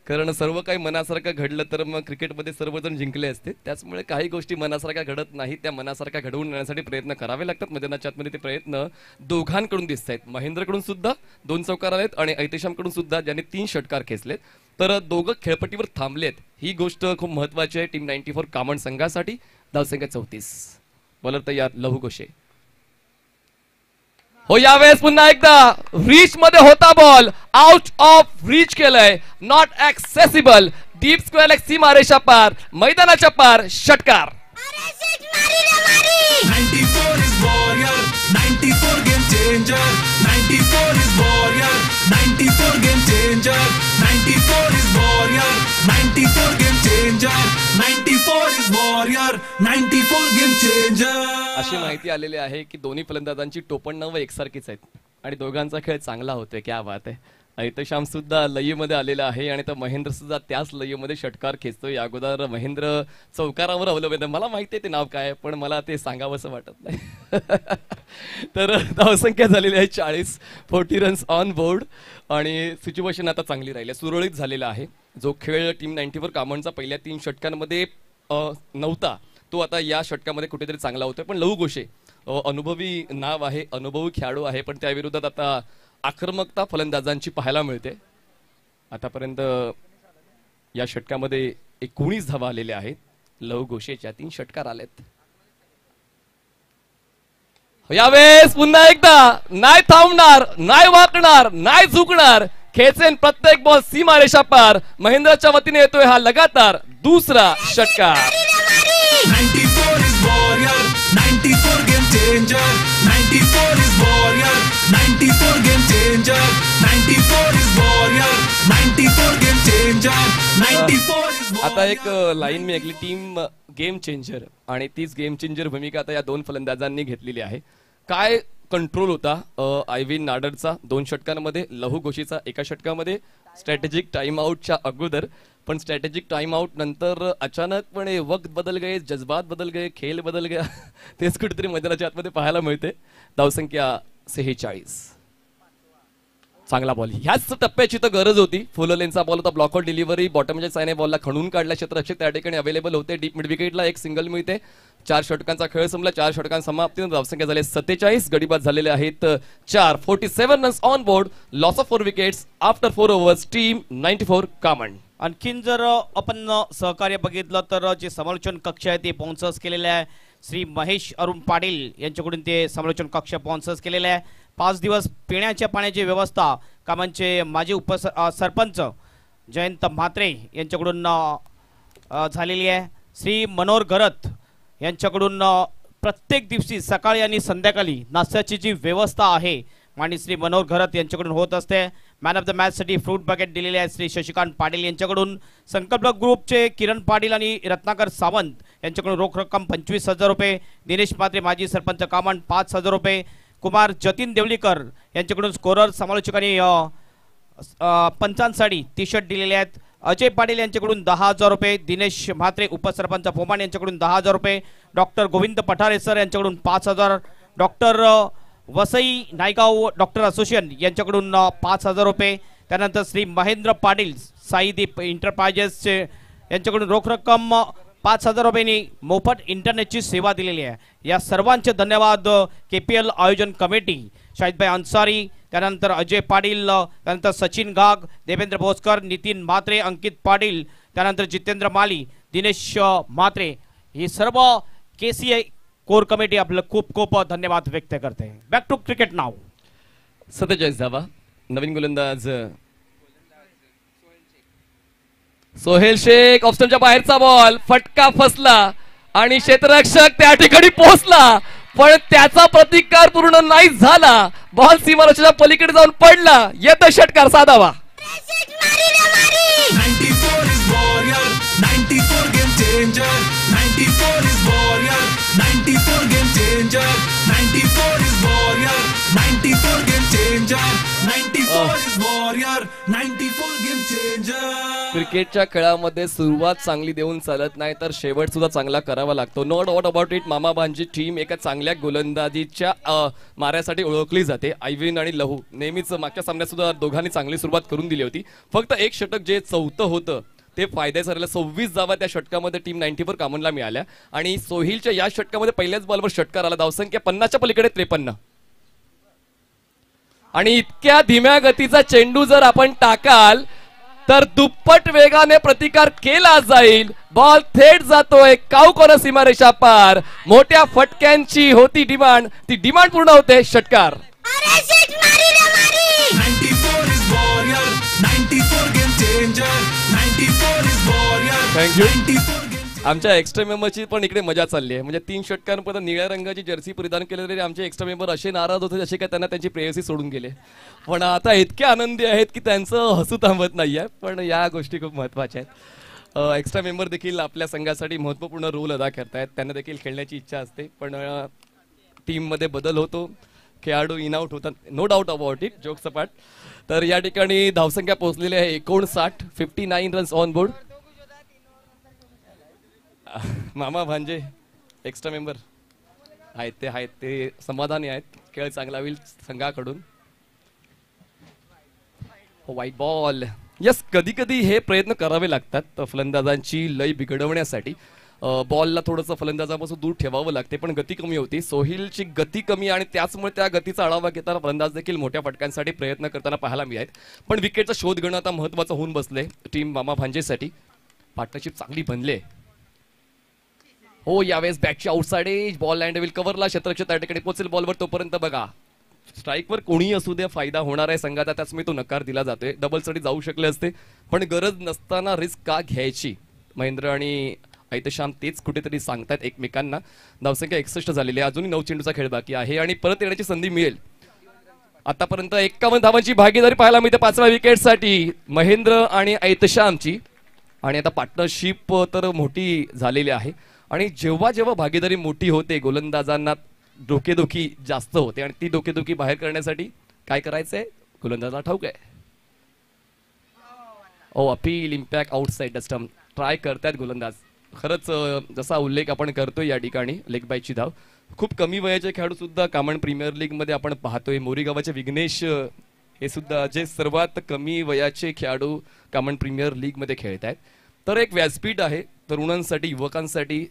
कारण सर्व काही मनासारखं घडलं तर मग क्रिकेटमध्ये सर्वजण जिंकले असते. त्याचमुळे काही गोष्टी मनासारख्या घडत नाहीत, त्या मनासारख्या घडवून येण्यासाठी प्रयत्न करावे लागतात. मैदानाच्या आतमध्ये ते प्रयत्न दोघांकडून दिसत आहेत. महेंद्रकडून सुद्धा 2 चौकार आलेत आणि ऐतशामकडून सुद्धा ज्यांनी 3 षटकार खेचलेत. तर दोघं खेळपट्टीवर थांबलेत, ही गोष्ट खूप महत्वाची आहे टीम 94 कामण संघासाठी. धावसंख्या 34. बॉलर तयार लहू घोषे. हो यावेळेस पुन्हा एकदा रीच मध्ये होता बॉल, आउट ऑफ रीच केलंय, not accessible, deep square leg सीमारेषा पार, मैदानाच्या पार, षटकार. 94 is warrior, 94 game changer, 94 is warrior, 94 game changer, 94 is warrior, 94 game changer, 94 is warrior, 94 game changer. अशी माहिती आलेली आहे की दोन्ही फलंदाजांची टोपण नावं एकसारखीच आहेत आणि दोघांचा खेळ चांगला होतोय. क्या बात आहे. ऐतशाम सुद्धा लयीमध्ये आलेला आहे आणि तर महेंद्र सुद्धा त्याच लयीमध्ये षटकार खेचतोय. या अगोदर महेंद्र चौकारावर अवलंबून आहे. मला माहिती आहे ते नाव काय, पण मला ते सांगावंसं वाटत नाही. तर धावसंख्या झालेली आहे 40, 40 रन्स ऑन बोर्ड आणि सिच्युएशन आता चांगली राहिली, सुरळीत झालेला आहे. जो खेळ टीम 94 कामणचा पहिल्या 3 षटकांमध्ये नव्हता तो आता या षटकामध्ये कुठेतरी चांगला होतोय. पण लहू घोषे अनुभवी नाव आहे, अनुभवी खेळाडू आहे, पण त्याविरोधात आता आक्रमकता फलंदाजांची पाहायला मिळते. आतापर्यंत या षटकामध्ये 19 धावा आलेल्या आहेत. लहू घोषेच्या 3 षटकार आलेत. यावेळेस पुन्हा एकदा नाही थांबणार, नाही वाकणार, नाही झुकणार, खेचेन प्रत्येक बॉल सीमारेषा पार. महेंद्रच्या वतीने येतोय हा लगातार दुसरा षटकार. 94 is warrior, 94 game changer, 94 is warrior, 94 game changer, 94 is warrior, 94 game changer, 94 is warrior. आता एक लाईन मी ऐकली, टीम गेम चेंजर, आणि तीच गेम चेंजर भूमिका आता या 2 फलंदाजांनी घेतलेली आहे. काय कंट्रोल होता आयविन नाडरचा 2 षटकांमध्ये, लहू घोषीचा एका षटकामध्ये स्ट्रॅटेजिक टाइम आउटच्या अगोदर. पण स्ट्रॅटेजिक टाइम आउट नंतर अचानकपणे वक्त बदल गए, जज्बात बदल गए, खेळ बदल गया. तेच कुठेतरी मैदानाच्या आतमध्ये पाहायला मिळते. धावसंख्या 46. चांगला बॉल, ह्याच टप्प्याची तर गरज होती. फुललेनचा बॉल होता, ब्लॉकआउट डिलिव्हरी, बॉटमच्या साईने बॉलला खणून काढला. क्षेत्ररक्षक त्या ठिकाणी अवेलेबल होते. डीप मिड विकेटला एक सिंगल मिळते. 4 षटकांचा खेळ संपला. 4 षटकां समाप्तीनंतर धावसंख्या झाली 47. गडीबाद झालेले आहेत 4. 47 runs on board. Loss of 4 wickets after 4 overs. Team 94 कामण. आणखीन जर आपण सहकार्य बघितलं तर जे समालोचन कक्ष आहे ते स्पॉन्सर्स केलेले आहे. श्री महेश अरुण पाटील यांच्याकडून ते समालोचन कक्ष स्पॉन्सर्स केलेले आहे. 5 दिवस पिण्याच्या पाण्याची व्यवस्था कामांचे माजी सरपंच जयंत म्हात्रे यांच्याकडून झालेली आहे. श्री मनोहर घरत यांच्याकडून प्रत्येक दिवशी सकाळी आणि संध्याकाळी नाश्त्याची जी व्यवस्था आहे आणि श्री मनोहर घरत यांच्याकडून होत असते. मॅन ऑफ द मॅच साठी फ्रूट बकेट दिलेले आहे श्री शशिकांत पाटील यांच्याकडून. संकल्प ग्रुपचे किरण पाटील आणि रत्नाकर सावंत यांच्याकडून रोख रक्कम 25,000 रुपये. दिनेश म्हात्रे माजी सरपंच कामण 5,000 रुपये. कुमार जतीन देवलीकर यांच्याकडून स्कोरर समालोचक आणि पंचांसाठी टी शर्ट दिलेले आहेत. अजय पाटील यांच्याकडून 10,000 रुपये, दिनेश म्हात्रे उपसरपंच पोमान यांच्याकडून 10,000 रुपये, डॉक्टर गोविंद पठारे सर यांच्याकडून 5,000, doctor Vasai Naigaon doctor association यांच्याकडून 5,000 रुपये, त्यानंतर श्री महेंद्र पाटील साईदीप एंटरप्राइजेस यांच्याकडून रोख रक्कम 5,000 रुपयांनी मोफत इंटरनेटची सेवा दिलेली आहे. या सर्वांचे धन्यवाद KPL आयोजन कमिटी, शाहिदभाई अन्सारी, त्यानंतर अजय पाटील, त्यानंतर सचिन घाग, देवेंद्र भोसकर, नितीन म्हात्रे, अंकित पाटील, त्यानंतर जितेंद्र माली, दिनेश म्हात्रे, ही सर्व KCI कोर कमिटी आपलं खूप खूप धन्यवाद व्यक्त करते. बॅक टू क्रिकेट नाव. सतेचाळीस धावा. नवीन गोलंदाज सोहेल शेख. ऑप्शनच्या बाहेरचा बॉल, फटका फसला आणि क्षेत्ररक्षक त्या ठिकाणी पोहोचला, पण त्याचा प्रतिकार पूर्ण नाही झाला. बॉल सीमारेषेच्या पलीकडे जाऊन पडला. येतो षटकार, साधावा. 94 is warrior, 94 game changer, 94 is warrior, 94 game changer, 94 is warrior, 94 game changer, 94 is warrior, 94 game changer. क्रिकेटच्या खेळामध्ये सुरुवात चांगली देऊन चालत नाही, तर शेवट सुद्धा चांगला करावा लागतो. No doubt about it. मामा भांजी टीम एका चांगल्या गोलंदाजीच्या माऱ्यासाठी ओळखली जाते. आयविन आणि लहू नेहमीच मागच्या सामन्यात सुद्धा दोघांनी चांगली सुरुवात करून दिली होती. फक्त एक षटक जे चौथं होतं ते फायद्याचं ठरलं. 26 धावा त्या षटकामध्ये टीम 94 कामनला मिळाल्या आणि सोहिलच्या या षटकामध्ये पहिल्याच बॉलवर षटकार आला. धावसंख्या 50च्या पलीकडे 53. आणि इतक्या धीम्या गतीचा चेंडू जर आपण टाकाल तर दुप्पट वेगाने प्रतिकार केला जाईल. बॉल थेट जातोय कावकोना सीमारेषा पार. मोठ्या फटक्यांची होती डिमांड, ती डिमांड पूर्ण होते. षटकार. 94 is warrior, 94 game changer, 94 is warrior, Thank you. 94 game आमच्या एक्स्ट्रा मेंबरची पण इकडे मजा चालली आहे. म्हणजे 3 षटकांपर्यंत निळ्या रंगाची जर्सी परिधान केलेले आमचे एक्स्ट्रा मेंबर असे नाराज होते जसे काय त्यांना त्यांची प्रेयसी सोडून गेले. पण आता इतके आनंदी आहेत की त्यांचं हसू थांबत नाहीये. पण या गोष्टी खूप महत्त्वाच्या आहेत. एक्स्ट्रा मेंबर देखील आपल्या संघासाठी महत्त्वपूर्ण रोल अदा करतायत. त्यांना देखील खेळण्याची इच्छा असते, पण टीममध्ये बदल होतो, खेळाडू इन आउट होतात. No doubt about it. Jokes सपाट. तर या ठिकाणी धावसंख्या पोहोचलेली आहे 59. 59 रन्स ऑन बोर्ड. मामा भांजे एक्स्ट्रा मेंबर आहेत ते समाधानी आहेत. खेळ चांगला होईल संघाकडून. White ball. यस, कधी कधी हे प्रयत्न करावे लागतात फलंदाजांची लय बिघडवण्यासाठी. बॉलला थोडंसं फलंदाजापासून दूर ठेवावं लागते, पण गती कमी होती. सोहिलची गती कमी आणि त्याचमुळे त्या गतीचा आढावा घेताना फलंदाज देखील मोठ्या फटक्यांसाठी प्रयत्न करताना पाहायला मिळाले. पण विकेटचा शोध घेणं आता महत्त्वाचं होऊन बसले टीम मामा भांजेसाठी. पार्टनरशिप चांगली बनले. हो, यावेळेस बॅटची outside edge. Ball land will कव्हरला. क्षेत्ररक्षक त्या ठिकाणी पोहोचेल बॉलवर. तोपर्यंत बघा स्ट्राईकवर कोणीही असू दे फायदा होणार आहे संघाचा, त्याचमुळे तो नकार दिला जातोय. डबलसाठी जाऊ शकले असते, पण गरज नसताना रिस्क का घ्यायची. महेंद्र आणि ऐतशाम तेच कुठेतरी सांगतात एकमेकांना. धावसंख्या 61 झालेली आहे. अजूनही 9 चेंडूचा खेळ बाकी आहे आणि परत येण्याची संधी मिळेल. आतापर्यंत 51 धावांची भागीदारी पाहायला मिळते 5व्या विकेटसाठी महेंद्र आणि ऐतशामची. आणि आता पार्टनरशिप तर मोठी झालेली आहे. आणि जेव्हा जेव्हा भागीदारी मोठी होते गोलंदाजांना डोकेदुखी जास्त होते आणि ती डोकेदुखी बाहेर करण्यासाठी काय करायचंय गोलंदाजाला ठाऊक आहे. Oh appeal impact outside stump try करतायत गोलंदाज. खरंच जसा उल्लेख आपण करतोय या ठिकाणी लेग बायची धाव. खूप कमी वयाचे खेळाडू सुद्धा कॉमन प्रीमियर लीग मध्ये आपण पाहतोय. मोरीगावाचे विघ्नेश हे सुद्धा जे सर्वात कमी वयाचे खेळाडू कॉमन प्रीमियर लीग मध्ये खेळत आहेत. तर एक व्यासपीठ आहे तरुणांसाठी, युवकांसाठी.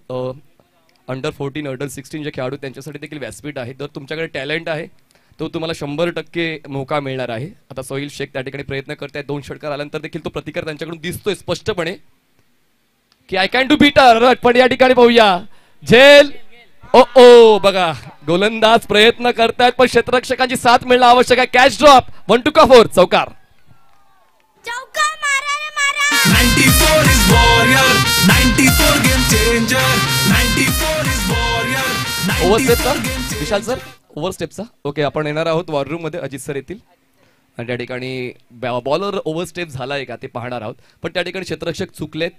अंडर 14 अंडर 16 जे खेळाडू त्यांच्यासाठी देखील व्यासपीठ आहे. जर तुमच्याकडे टॅलेंट आहे तो तुम्हाला 100% मौका मिळणार आहे. आता सोहिल शेख त्या ठिकाणी प्रयत्न करतायत. 2 षटकार आल्यानंतर देखील तो प्रतिकार त्यांच्याकडून दिसतोय स्पष्टपणे की आय कॅन डू बीटर. पण या ठिकाणी पाहूया झेल. ओ बघा गोलंदाज प्रयत्न करतायत, पण क्षेत्ररक्षकांची साथ मिळणं आवश्यक आहे. Catch drop. 1 2 का 4 चौकार. 94 is warrior, 94 game changer, 94 is warrior, over 94 स्टेपचा game changer. Vishal sir, over स्टेपचा. ओके, आपण येणार आहोत वॉर रूम मध्ये. अजित सर येतील आणि त्या ठिकाणी बॉलर ओव्हर स्टेप झालाय का ते पाहणार आहोत. पण त्या ठिकाणी क्षेत्ररक्षक चुकलेत.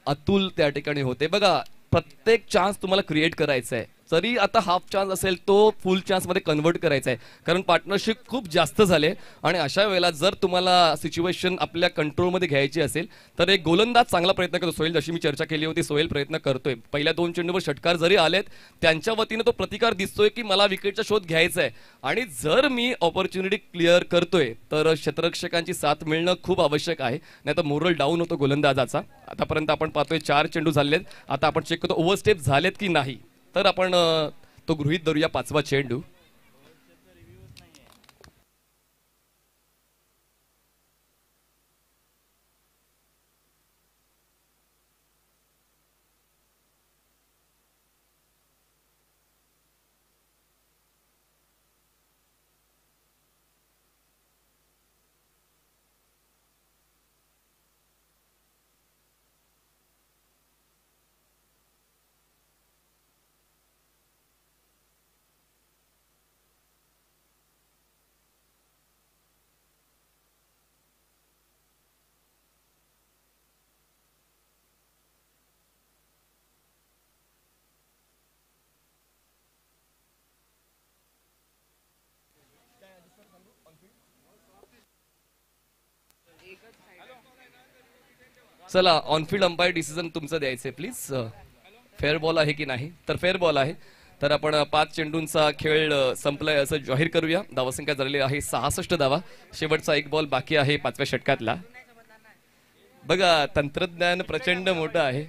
अतुल त्या ठिकाणी होते. बघा प्रत्येक चान्स तुम्हाला क्रिएट करायचा आहे. जरी आता हाफ चान्स असेल तो फुल चान्समध्ये कन्वर्ट करायचा आहे, कारण पार्टनरशिप खूप जास्त झाले. आणि अशा वेळेला जर तुम्हाला सिच्युएशन आपल्या कंट्रोलमध्ये घ्यायची असेल तर एक गोलंदाज चांगला प्रयत्न करतो. सोहेल, जशी मी चर्चा केली होती, सोहेल प्रयत्न करतोय. पहिल्या 2 चेंडूवर षटकार जरी आलेत त्यांच्या वतीनं तो प्रतिकार दिसतोय की मला विकेटचा शोध घ्यायचा आहे. आणि जर मी ऑपॉर्च्युनिटी क्लिअर करतोय तर क्षेत्ररक्षकांची साथ मिळणं खूप आवश्यक आहे, नाही तर मोरल डाऊन होतो गोलंदाजाचा. आतापर्यंत आपण पाहतोय 4 चेंडू झालेत. आता आपण चेक करतो ओव्हरस्टेप झालेत की नाही, तर आपण तो गृहीत धरूया 5वा चेंडू. चला, ऑनफिल्ड अंपायर डिसिजन तुमचं द्यायचंय प्लीज. फेअर बॉल आहे की नाही, तर फेअर बॉल आहे. तर आपण 5 चेंडूंचा खेळ संपलाय असं जाहीर करूया. धावसंख्या झालेली आहे 66 धावा. शेवटचा 1 बॉल बाकी आहे 5व्या षटकातला. बघा, तंत्रज्ञान प्रचंड मोठं आहे,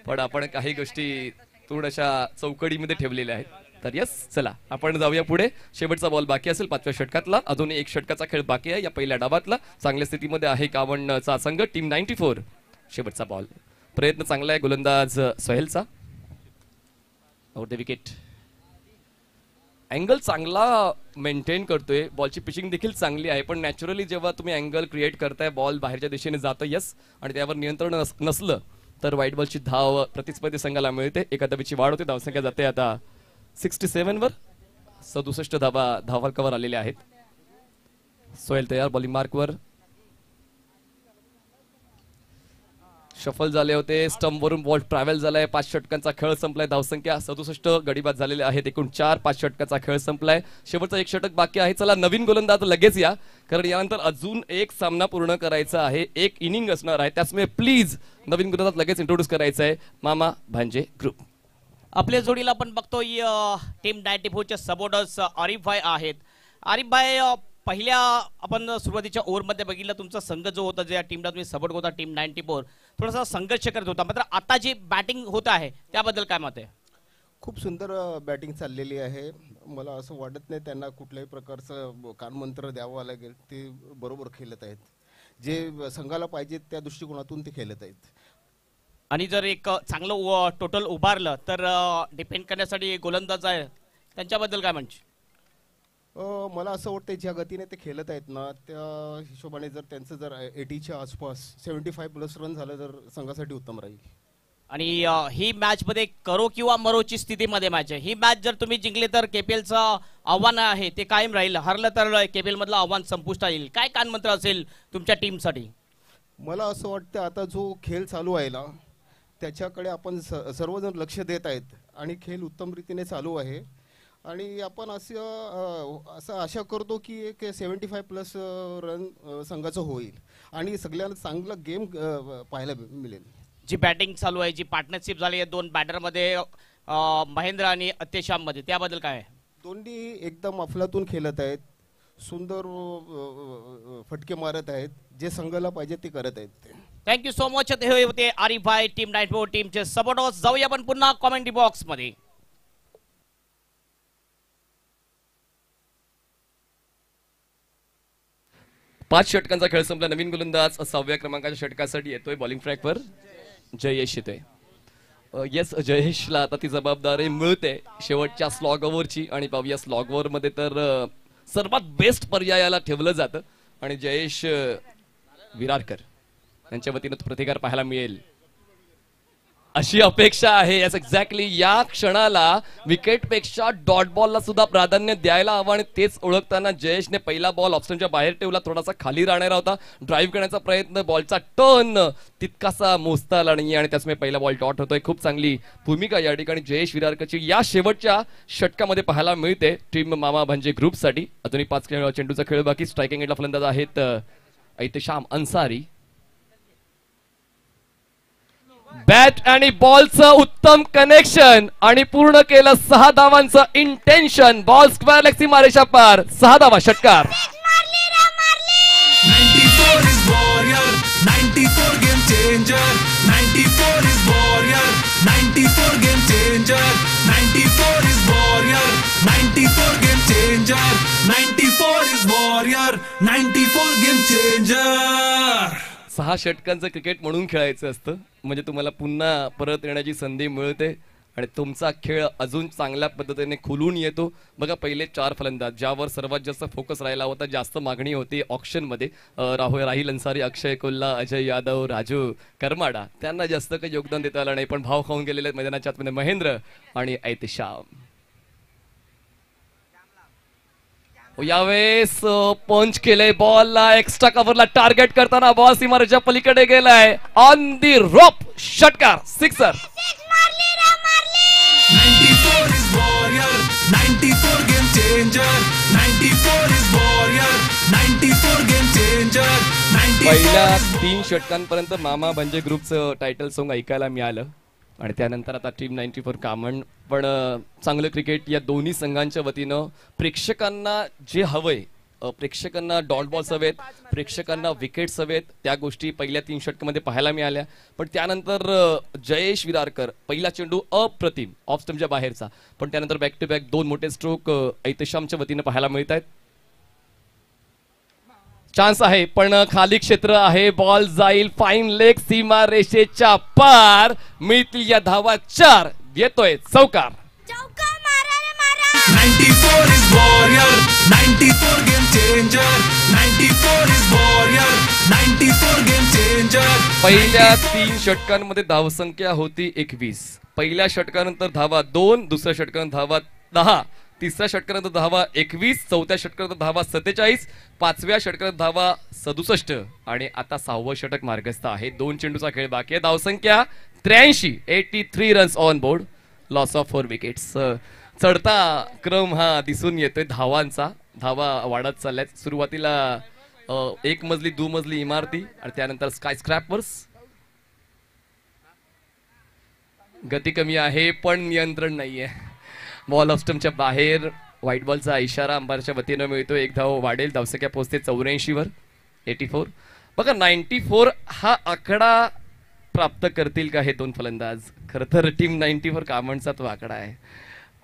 पण आपण काही गोष्टी थोड्याशा चौकडीमध्ये ठेवलेल्या आहेत. तर यस, चला आपण जाऊया पुढे. शेवटचा बॉल बाकी असेल 5व्या षटकातला. अजूनही 1 षटकाचा खेळ बाकी आहे या पहिल्या डावातला. चांगल्या स्थितीमध्ये आहे 51चा संघ, टीम 94. शेवटचा बॉल, प्रयत्न चांगला आहे गोलंदाज सोहेलचा. Out the wicket. अँगल चांगला मेंटेन करतोय, बॉलची पिचिंग देखील चांगली आहे, पण नॅचरली जेव्हा तुम्ही अँगल क्रिएट करताय बॉल बाहेरच्या दिशेने जातो, यस, आणि त्यावर नियंत्रण नसलं तर व्हाईट बॉलची धाव प्रतिस्पर्धी संघाला मिळते. एका धावेची वाढ होते. धावसंख्या जाते आता 67 वर. 67 धावांकावर आलेल्या आहेत. सोहेल तयार बॉलिंग मार्कवर. शफल झाले होते, स्टंप वरून बॉल ट्रॅव्हल झालाय. 5 षटकांचा खेळ संपलाय. धावसंख्या 67 गडीबाद झालेले आहेत. एकूण 4-5 षटकाचा खेळ संपलाय. शेवटचा 1 षटक बाकी आहे. चला, नवीन गोलंदाज लगेच या, कारण यानंतर अजून एक सामना पूर्ण करायचा आहे. 1 इनिंग असणार आहे, त्याचमुळे प्लीज नवीन गोलंदाज लगेच इंट्रोड्यूस करायचा आहे. मामा भांजे ग्रुप. आपल्या जोडीला आपण बघतोय टीम 94चे सबोर्डर्स आरिफ भाई आहेत. आरिफ भाई, पहिल्या आपण सुरुवातीच्या ओव्हरमध्ये बघितलं तुमचा संघ जो होता, ज्या टीमला तुम्ही सपोर्ट होता, टीम 94, थोडासा संघर्ष करत होता. मात्र आता जी बॅटिंग होत आहे त्याबद्दल काय मत आहे? खूप सुंदर बॅटिंग चाललेली आहे. मला असं वाटत नाही त्यांना कुठल्याही प्रकारचं कानमंत्र द्यावं लागेल. ते बरोबर खेळत आहेत, जे संघाला पाहिजे त्या दृष्टिकोनातून ते खेळत आहेत. आणि जर एक चांगलं टोटल उभारलं तर डिपेंड करण्यासाठी गोलंदाज आहे, त्यांच्याबद्दल काय म्हणशील? मला असं वाटतं ज्या गतीने ते खेळत आहेत ना, त्या हिशोबाने जर त्यांचं जर 80च्या आसपास 75+ रन झालं तर संघासाठी उत्तम राहील. आणि ही मॅच मध्ये करो किंवा मरोची स्थितीमध्ये मॅच आहे. ही मॅच जर तुम्ही जिंकले तर केपीएलचं आव्हान आहे ते कायम राहील, हरलं तर केपीएल मधलं आव्हान संपुष्टात येईल. काय कानमंत्र असेल तुमच्या टीमसाठी? मला असं वाटतं आता जो खेळ चालू आहे ना, त्याच्याकडे आपण सर्वजण लक्ष देत आहेत आणि खेळ उत्तम रीतीने चालू आहे. आणि आपण असं आशा करतो की एक 75+ रन संघाचं होईल आणि सगळ्यांना चांगलं गेम पाहायला मिळेल. जी बॅटिंग चालू आहे, जी पार्टनरशिप झाली आहे 2 बॅटरमध्ये, महेंद्र आणि अत्यशाम मध्ये, त्याबद्दल काय आहे? दोन्ही एकदम अफलातून खेळत आहेत, सुंदर फटके मारत आहेत, जे संघाला पाहिजे ते करत आहेत. Thank you so much. हे होते आरिफ भाई, टीम 94 टीमचे सपोर्टर्स. जाऊया आपण पुन्हा कॉमेंट्री बॉक्स मध्ये. पाच षटकांचा खेळ संपला. नवीन गोलंदाज 6व्या क्रमांकाच्या षटकासाठी येतोय. बॉलिंग ट्रॅकवर जयेश येतोय. येस, जयेशला आता ती जबाबदारी मिळते शेवटच्या स्लॉग ओव्हरची. आणि पाहूया स्लॉग ओव्हर मध्ये तर सर्वात बेस्ट पर्यायाला ठेवलं जातं आणि जयेश विरारकर यांच्या वतीनं प्रतिकार पाहायला मिळेल. अशी अपेक्षा आहे. यस एक्झॅक्टली, या क्षणाला विकेटपेक्षा डॉट बॉलला सुद्धा प्राधान्य द्यायला हवं आणि तेच ओळखताना जयेशने पहिला बॉल ऑप्शनच्या बाहेर ठेवला, थोडासा खाली राहणारा होता, ड्राईव्ह करण्याचा प्रयत्न, बॉलचा टर्न तितकासा मोजता आला नाही आणि त्याचमुळे पहिला बॉल डॉट होतोय. खूप चांगली भूमिका या ठिकाणी जयेश विरारकरची या शेवटच्या षटकामध्ये पाहायला मिळते टीम मामा भांजे ग्रुपसाठी. अजूनही 5 चेंडूचा खेळ बाकी. स्ट्रायकिंग एंडला फलंदाज आहेत ऐतेशाम अन्सारी. बॅट आणि बॉलचं उत्तम कनेक्शन आणि पूर्ण केलं 6 धावांचं इंटेन्शन. बॉल स्क्वेअर लेग सीमारेषा पार, 6 धावा, षटकार. 94 is warrior, 94 game changer. 94 is warrior, 94 game changer. 94 is warrior, 94 game changer. 94 is warrior, 94 game changer. 6 षटकांचं cricket म्हणून खेळायचं असतं, म्हणजे तुम्हाला पुन्हा परत येण्याची संधी मिळते आणि तुमचा खेळ अजून चांगल्या पद्धतीने खुलून येतो. बघा, पहिले 4 फलंदाज ज्यावर सर्वात जास्त फोकस राहिला होता, जास्त मागणी होती ऑप्शनमध्ये, राहिल अन्सारी, अक्षय कोल्हा, अजय यादव, राजू करमाडा, त्यांना जास्त काही योगदान देता आलं नाही, पण भाव खाऊन गेलेले मैदानाच्या आतमध्ये महेंद्र आणि ऐतेशाम. यावेळेस पंच केले, बॉलला एक्स्ट्रा कव्हरला टार्गेट करताना बॉल सीमारेषेच्या पलीकडे गेलाय. ऑन दी रोप, षटकार, sixer. 94 is warrior, 94 game changer. 94 is warrior, 94 game changer. 94 पहिल्या is 3 षटकांपर्यंत मामा भांजे ग्रुपचं टायटल सॉन्ग ऐकायला मिळालं आणि त्यानंतर आता टीम 94 कामण. पण चांगलं क्रिकेट या दोन्ही संघांच्या वतीनं प्रेक्षकांना जे हवंय, प्रेक्षकांना डॉट बॉल्स हवेत, प्रेक्षकांना विकेट्स हवेत, त्या गोष्टी पहिल्या 3 षटकामध्ये पाहायला मिळाल्या. पण त्यानंतर जयेश विरारकर, पहिला चेंडू अप्रतिम ऑफ स्टंपच्या बाहेरचा, पण त्यानंतर बॅक टू बॅक 2 मोठे स्ट्रोक ऐतेशामच्या वतीनं पाहायला मिळत आहेत. चान्स आहे पण खाली क्षेत्र आहे, बॉल जाईल फाईन लेग सीमा रेषेच्या पार, मिळतील या धावा 4, येतोय चौकार. 94 is warrior, 94 game changer. 94 is warrior, 94 game changer. पहिल्या 3 षटकांमध्ये धावसंख्या होती 21. पहिल्या षटकानंतर धावा 2, दुसऱ्या षटकानंतर धावा 10, तिसऱ्या षटकानंतर धावा 21, चौथ्या षटकानंतर धावा 47, 5व्या षटकानंतर धावा 67 आणि आता 6वं षटक मार्गस्थ आहे. 2 चेंडूचा खेळ बाकी आहे. धावसंख्या 83, 83 runs on board, loss of 4 wickets. चढता क्रम हा दिसून येतोय धावांचा, धावा वाढत चालल्यात. सुरुवातीला 1 मजली 2 मजली इमारती आणि त्यानंतर स्काय स्क्रॅपर्स. गती कमी आहे पण नियंत्रण नाहीये. बॉल ऑफ स्टंपच्या बाहेर, व्हाईट बॉलचा इशारा अंपायरच्या वतीनं मिळतो. 1 धाव वाढेल, धावसंख्या पोहोचते 84 वर, 84. बघा 94 हा आकडा प्राप्त करतील का हे 2 फलंदाज? खरं तर टीम 94 कामणचा तो आकडा आहे,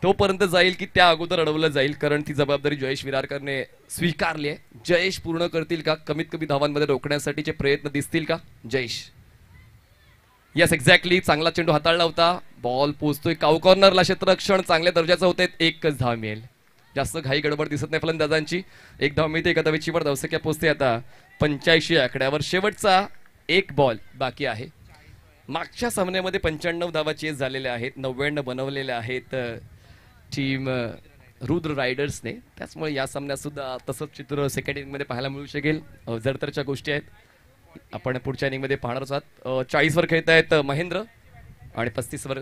तोपर्यंत जाईल की त्या अगोदर अडवलं जाईल, कारण ती जबाबदारी जयेश विरारकरने स्वीकारली आहे. जयेश पूर्ण करतील का? कमीत कमी धावांमध्ये रोखण्यासाठीचे प्रयत्न दिसतील का जयेश? यस एक्झॅक्टली, चांगला चेंडू हाताळला होता, बॉल पोहोचतोय काऊ कॉर्नरला, क्षेत्ररक्षण चांगल्या दर्जाचं होते. 1च धाव मिळेल, जास्त घाई गडबड दिसत नाही फलंदाजांची. 1 धाव मिळते, 1 धावेची वर, धावसंख्या पोहोचते आता 85 आकड्यावर. शेवटचा 1 बॉल बाकी आहे. मागच्या सामन्यामध्ये 95 धावा चेस झालेल्या आहेत, 99 बनवलेल्या आहेत टीम रुद्र रायडर्सने, त्याचमुळे या सामन्यात सुद्धा तसंच चित्र सेकंड इनिंगमध्ये पाहायला मिळू शकेल. जडतरच्या गोष्टी आहेत, आपण पुढच्या इनिंगमध्ये पाहणारच आहात. 40 वर खेळत आहेत महेंद्र आणि 35 वर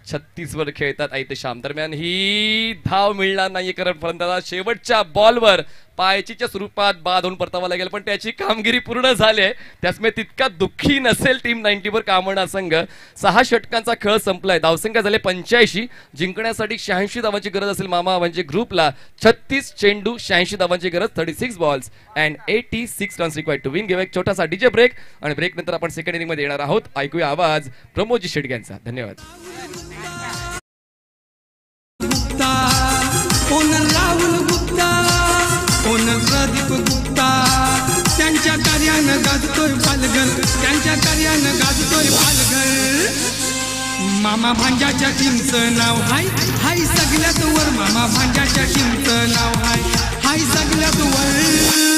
36 वर खेळतात ऐतेशाम. दरम्यान ही धाव मिळणार नाहीये, कारण फलंदाज शेवटच्या बॉलवर पायचीच्या स्वरूपात बाद होऊन परतावा लागेल, पण त्याची कामगिरी पूर्ण झाली आहे, त्यामुळे तितका दुःखी नसेल टीम 94 कामणा संघ. 6 षटकांचा खेळ संपलाय, धावसंख्या झाले 85, जिंकण्यासाठी 86 धावांची गरज असेल मामा म्हणजे ग्रुपला. 36 चेंडू 86 धावांची गरज, 36 balls and 86 runs required to win. घेऊ एक छोटासा डीजे ब्रेक आणि ब्रेक नंतर आपण सेकंड इनिंग मध्ये येणार आहोत. ऐकूया आवाज प्रमोदजी शेडगे यांचा. धन्यवाद. राहुल गुप्ता, प्रदीप गुप्ता, त्यांच्या कार्यानं गाजतोय पालघर, त्यांच्या कार्यानं गाजतोय पालघर. मामा भांजाच्या टीमचं नाव हाय हाय सगळ्यात वर, मामा भांजाच्या टीमचं नाव हाय हाय सगळ्यात वर.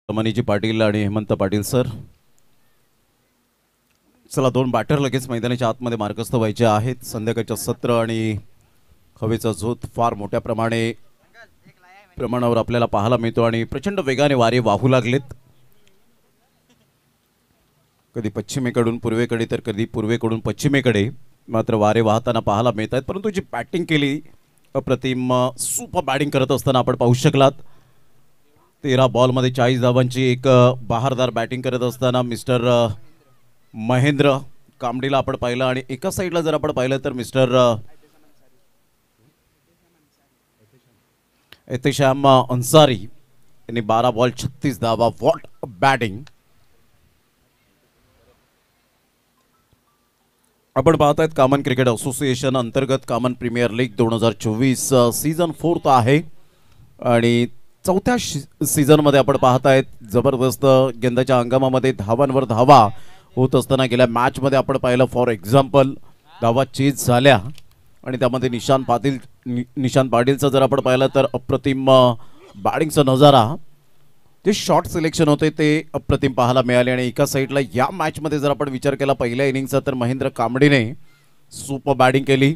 मनीजी पाटील आणि हेमंत पाटील सर. चला, दोन बॅटर लगेच मैदानाच्या आतमध्ये मार्गस्थ व्हायचे आहेत. संध्याकाळचं सत्र आणि हवेचा झोत फार मोठ्या प्रमाणावर आपल्याला पाहायला मिळतो आणि प्रचंड वेगाने वारे वाहू लागलेत. कधी पश्चिमेकडून पूर्वेकडे तर कधी पूर्वेकडून पश्चिमेकडे मात्र वारे वाहताना पाहायला मिळत आहेत. परंतु जी बॅटिंग केली अप्रतिम सुपर बॅटिंग करत असताना आपण पाहू शकलात. 13 बॉलमध्ये 40 धावांची एक बहारदार बॅटिंग करत असताना मिस्टर महेंद्र कामडीला आपण पाहिलं आणि एका साईडला जर आपण पाहिलं तर मिस्टर एहतेशाम अन्सारी यांनी 12 बॉल 36 धावा. What batting. आपण पाहत आहेत कॉमन क्रिकेट असोसिएशन अंतर्गत कॉमन प्रीमियर लीग 2024 सीझन 4 आहे आणि चौथ्या सीझनमध्ये आपण पाहत आहेत जबरदस्त यंदाच्या हंगामामध्ये धावांवर धावा होत असताना गेल्या मॅचमध्ये आपण पाहिलं फॉर एक्झाम्पल धावा चेज झाल्या आणि त्यामध्ये निशांत पाटीलचं जर आपण पाहिलं तर अप्रतिम बॅटिंगचा नजारा. जे शॉर्ट सिलेक्शन होते ते अप्रतिम पाहायला मिळाले आणि एका साईडला या मॅचमध्ये जर आपण विचार केला पहिल्या इनिंगचा तर महेंद्र कामडीने सुपर बॅटिंग केली.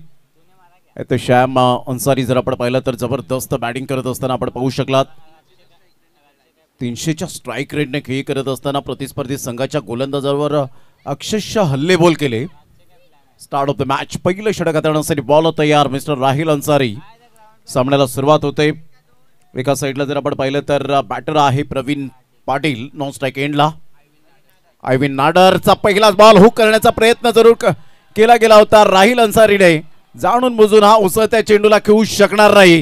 तर श्याम अन्सारी जर आपण पाहिलं तर जबरदस्त बॅटिंग करत असताना आपण पाहू शकलात. 300च्या स्ट्राईक रेटने खेळी करत असताना प्रतिस्पर्धी संघाच्या गोलंदाजावर अक्षरशः हल्लेबोल केले. स्टार्ट ऑफ द मॅच पहिलं षटक हाताळण्यासाठी बॉल तयार मिस्टर राहिल अन्सारी. सामन्याला सुरुवात होते. एका साईडला जर आपण पाहिलं तर बॅटर आहे प्रवीण पाटील नॉन स्ट्राईक एंडला. आयविन नाडरचा पहिलाच बॉल हुक करण्याचा प्रयत्न जरूर केला गेला होता. राहिल अन्सारीने जाणून बुजून हा उसळत्या चेंडूला खेळू शकणार नाही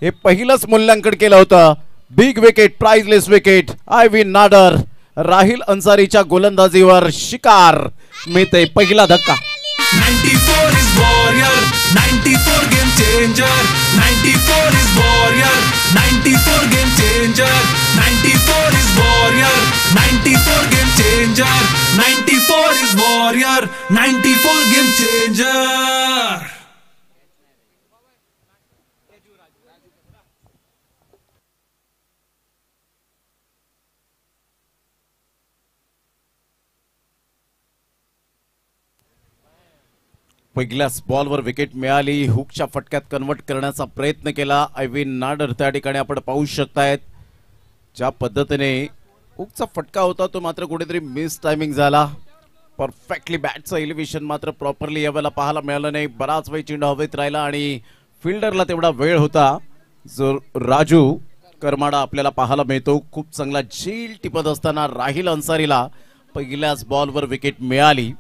हे पहिलंच मूल्यांकन केलं होतं. Big wicket, priceless wicket. Ivin Nadar Rahil अन्सारीच्या गोलंदाजीवर शिकार मिळते. पहिला धक्का. 94 is warrior, 94 game changer, 94 is warrior, 94 game changer, 94 is warrior, 94 game changer, 94 is warrior, 94 game changer. पहिल्याच बॉलवर विकेट मिळाली. हुकच्या फटक्यात कन्वर्ट करण्याचा प्रयत्न केला आयविन नाडर. त्या ठिकाणी आपण पाहू शकतायत ज्या पद्धतीने हुकचा फटका होता तो मात्र कुठेतरी मिस टायमिंग झाला. परफेक्टली बॅटचं एलिव्हेशन मात्र प्रॉपरली यावेळेला पाहायला मिळालं नाही. बराच वेळ चेंडू हवेत राहिला आणि फिल्डरला तेवढा वेळ होता जो राजू करमाडा आपल्याला पाहायला मिळतो. खूप चांगला झील टिपत असताना राहिल अन्सारीला पहिल्याच बॉलवर विकेट मिळाली.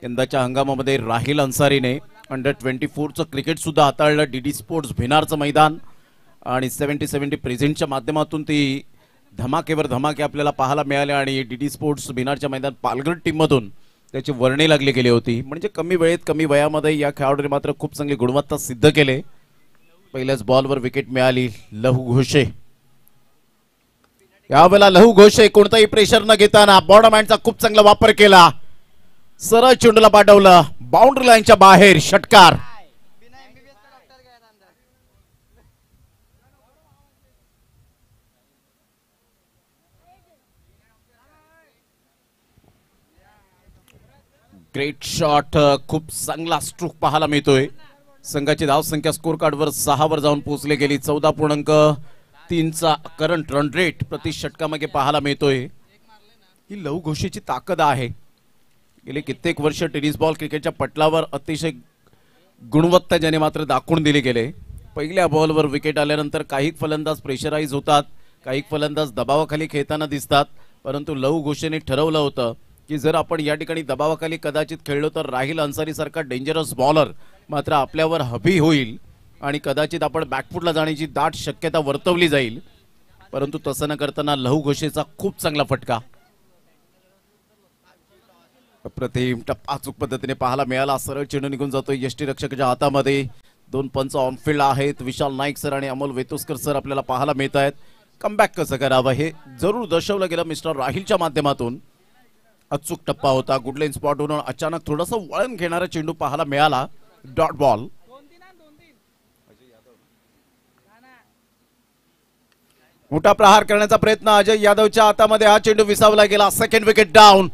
यंदाच्या हंगामामध्ये राहिल अन्सारीने अंडर-24चं क्रिकेट सुद्धा हाताळलं. डीडी स्पोर्ट्स भिनारचं मैदान आणि 70-70 प्रेझेंटच्या माध्यमातून ती धमाकेवर धमाके आपल्याला पाहायला मिळाले आणि डीडी स्पोर्ट्स भिनारच्या मैदान पालघर टीममधून त्याची वर्णी लागली गेली होती. म्हणजे कमी वेळेत कमी वयामध्ये या खेळाडूने मात्र खूप चांगली गुणवत्ता सिद्ध केले. पहिल्याच बॉलवर विकेट मिळाली. लहू घोषे यावेळेला लहू घोषे कोणताही प्रेशर न घेताना बॉर्डरमॅनचा खूप चांगला वापर केला. सरळ चेंडूला पाठवलं बाउंड्री लाईनच्या बाहेर. षटकार. Great shot. खूप चांगला स्ट्रोक पाहायला मिळतोय. संघाची धावसंख्या स्कोर कार्डवर 6 वर जाऊन पोहोचली गेली. 14.3चा करंट रन रेट प्रति षटकामागे पाहायला मिळतोय. ही लहू घोषेची ताकद आहे. गेली कित्येक वर्ष टेनिस बॉल क्रिकेटच्या पटलावर अतिशय गुणवत्ता ज्याने मात्र दाखवून दिले गेले. पहिल्या बॉलवर विकेट आल्यानंतर काही फलंदाज प्रेशराईज होतात, काही फलंदाज दबावाखाली खेळताना दिसतात. परंतु लहू घोषेने ठरवलं होतं की जर आपण या ठिकाणी दबावाखाली कदाचित खेळलो तर राहिल अन्सारी सारखा डेंजरस बॉलर मात्र आपल्यावर हवी होईल आणि कदाचित आपण बॅकफुटला जाण्याची दाट शक्यता वर्तवली जाईल. परंतु तसं न करताना लहू घोषेचा खूप चांगला फटका अप्रतिम टप्पा अचूक पद्धतीने पाहायला मिळाला. सरळ चेंडू निघून जातोय यष्टीरक्षकाच्या हातामध्ये. 2 पंच ऑनफिल्ड आहेत. विशाल नाईक सर आणि अमोल वेतुस्कर सर आपल्याला पाहायला मिळत आहेत. कमबॅक कसं करावं हे जरूर दर्शवलं गेलं मिस्टर राहिलच्या माध्यमातून. अचूक टप्पा होता. गुडलाईन स्पॉटवरून अचानक थोडासा वळण घेणारा चेंडू पाहायला मिळाला. Dot ball. मोठा प्रहार करण्याचा प्रयत्न अजय यादवच्या हातामध्ये. हा चेंडू विसावला गेला. Second wicket down.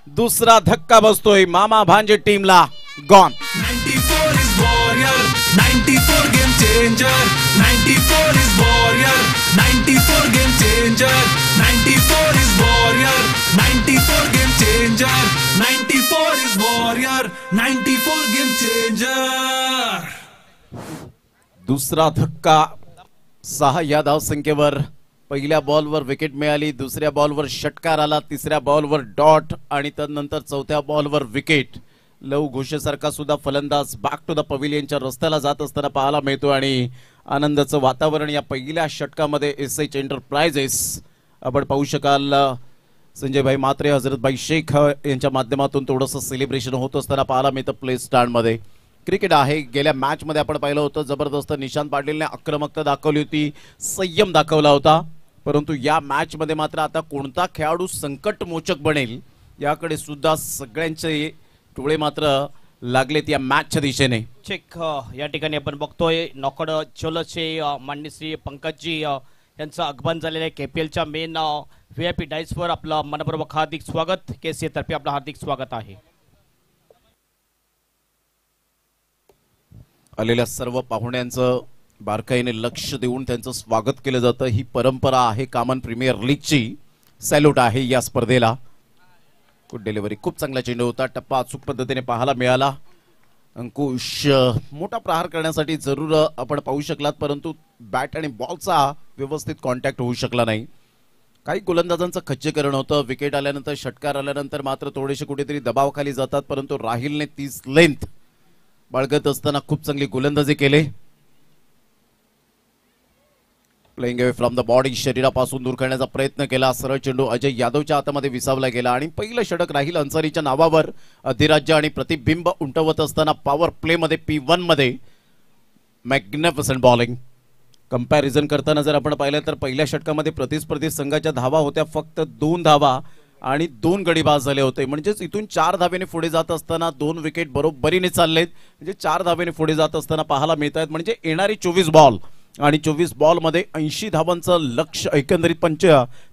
दुसरा धक्का बसतोय मामा भांजे टीमला. Gone. 94 is warrior, 94 game changer, 94 is warrior, 94 game changer, 94 is warrior, 94 game changer, 94 is warrior, 94 game changer. दुसरा धक्का. 6 या धावसंख्येवर. पहिल्या बॉलवर विकेट मिळाली. दुसऱ्या बॉलवर षटकार आला. तिसऱ्या बॉलवर डॉट आणि त्यानंतर चौथ्या बॉलवर विकेट. लहू घोषेसारखा सुद्धा फलंदाज बॅक टू द पवेलियनच्या रस्त्याला जात असताना पाहायला मिळतो आणि आनंदाचं वातावरण या पहिल्या षटकामध्ये SH एंटरप्राइजेस आपण पाहू शकाल. संजयभाई मात्रे, हजरतभाई शेख यांच्या माध्यमातून थोडंसं सेलिब्रेशन होत असताना पाहायला मिळतं प्ले स्टँडमध्ये. क्रिकेट आहे. गेल्या मॅच मध्ये आपण पाहिलं होतं जबरदस्त निशांत पाटीलने आक्रमकता दाखवली होती, संयम दाखवला होता. परंतु या मॅच मध्ये मात्र आता कोणता खेळाडू संकटमोचक बनेल याकडे सुद्धा सगळ्यांचे डोळे मात्र लागलेत या मॅचच्या दिशेने. चेक या ठिकाणी आपण बघतोय नॉकआउट चोलचे माननीय श्री पंकजजी यांचं आगमन झालेलं आहे. KPLच्या मेन VIP डाईसवर आपलं मनपूर्वक हार्दिक स्वागत. KCA तर्फे आपलं हार्दिक स्वागत आहे. आलेल्या सर्व पाहुण्यांचं बारकाईने लक्ष देऊन त्यांचं स्वागत केलं जातं. ही परंपरा आहे कॉमन प्रीमियर लीगची. सॅल्यूट आहे या स्पर्धेला. Good delivery. खूप चांगला चेंडू होता. टप्पा अचूक पद्धतीने पाहायला मिळाला. अंकुश मोठा प्रहार करण्यासाठी जरूर आपण पाहू शकलात परंतु बॅट आणि बॉलचा व्यवस्थित कॉन्टॅक्ट होऊ शकला नाही. काही गोलंदाजांचं खच्चीकरण होतं. विकेट आल्यानंतर षटकार आल्यानंतर मात्र थोडेसे कुठेतरी दबावाखाली जातात. परंतु राहिलने 30 लेंथ बाळगत असताना खूप चांगली गोलंदाजी केली. Playing away from the body, शरीरापासून दूर करण्याचा प्रयत्न केला. सरळ चेंडू अजय यादवच्या हातामध्ये विसावला गेला आणि पहिलं षटक राहील अन्सारीच्या नावावर. अधिराज्य आणि प्रतिबिंब उंटवत असताना पॉवर प्ले मध्ये P1 मध्ये मॅग्निफिसंट बॉलिंग. कंपॅरिझन करताना जर आपण पाहिलं तर पहिल्या षटकामध्ये प्रतिस्पर्धी संघाच्या धावा होत्या फक्त 2 धावा आणि 2 गडी बाद झाले होते. म्हणजेच इथून 4 धावेने पुढे जात असताना 2 विकेट बरोबरीने चाललेत. म्हणजे 4 धावेने पुढे जात असताना पाहायला मिळत आहेत. म्हणजे येणारी 24 बॉल आणि 24 बॉल मध्ये 80 धावांचं लक्ष्य. एकंदरीत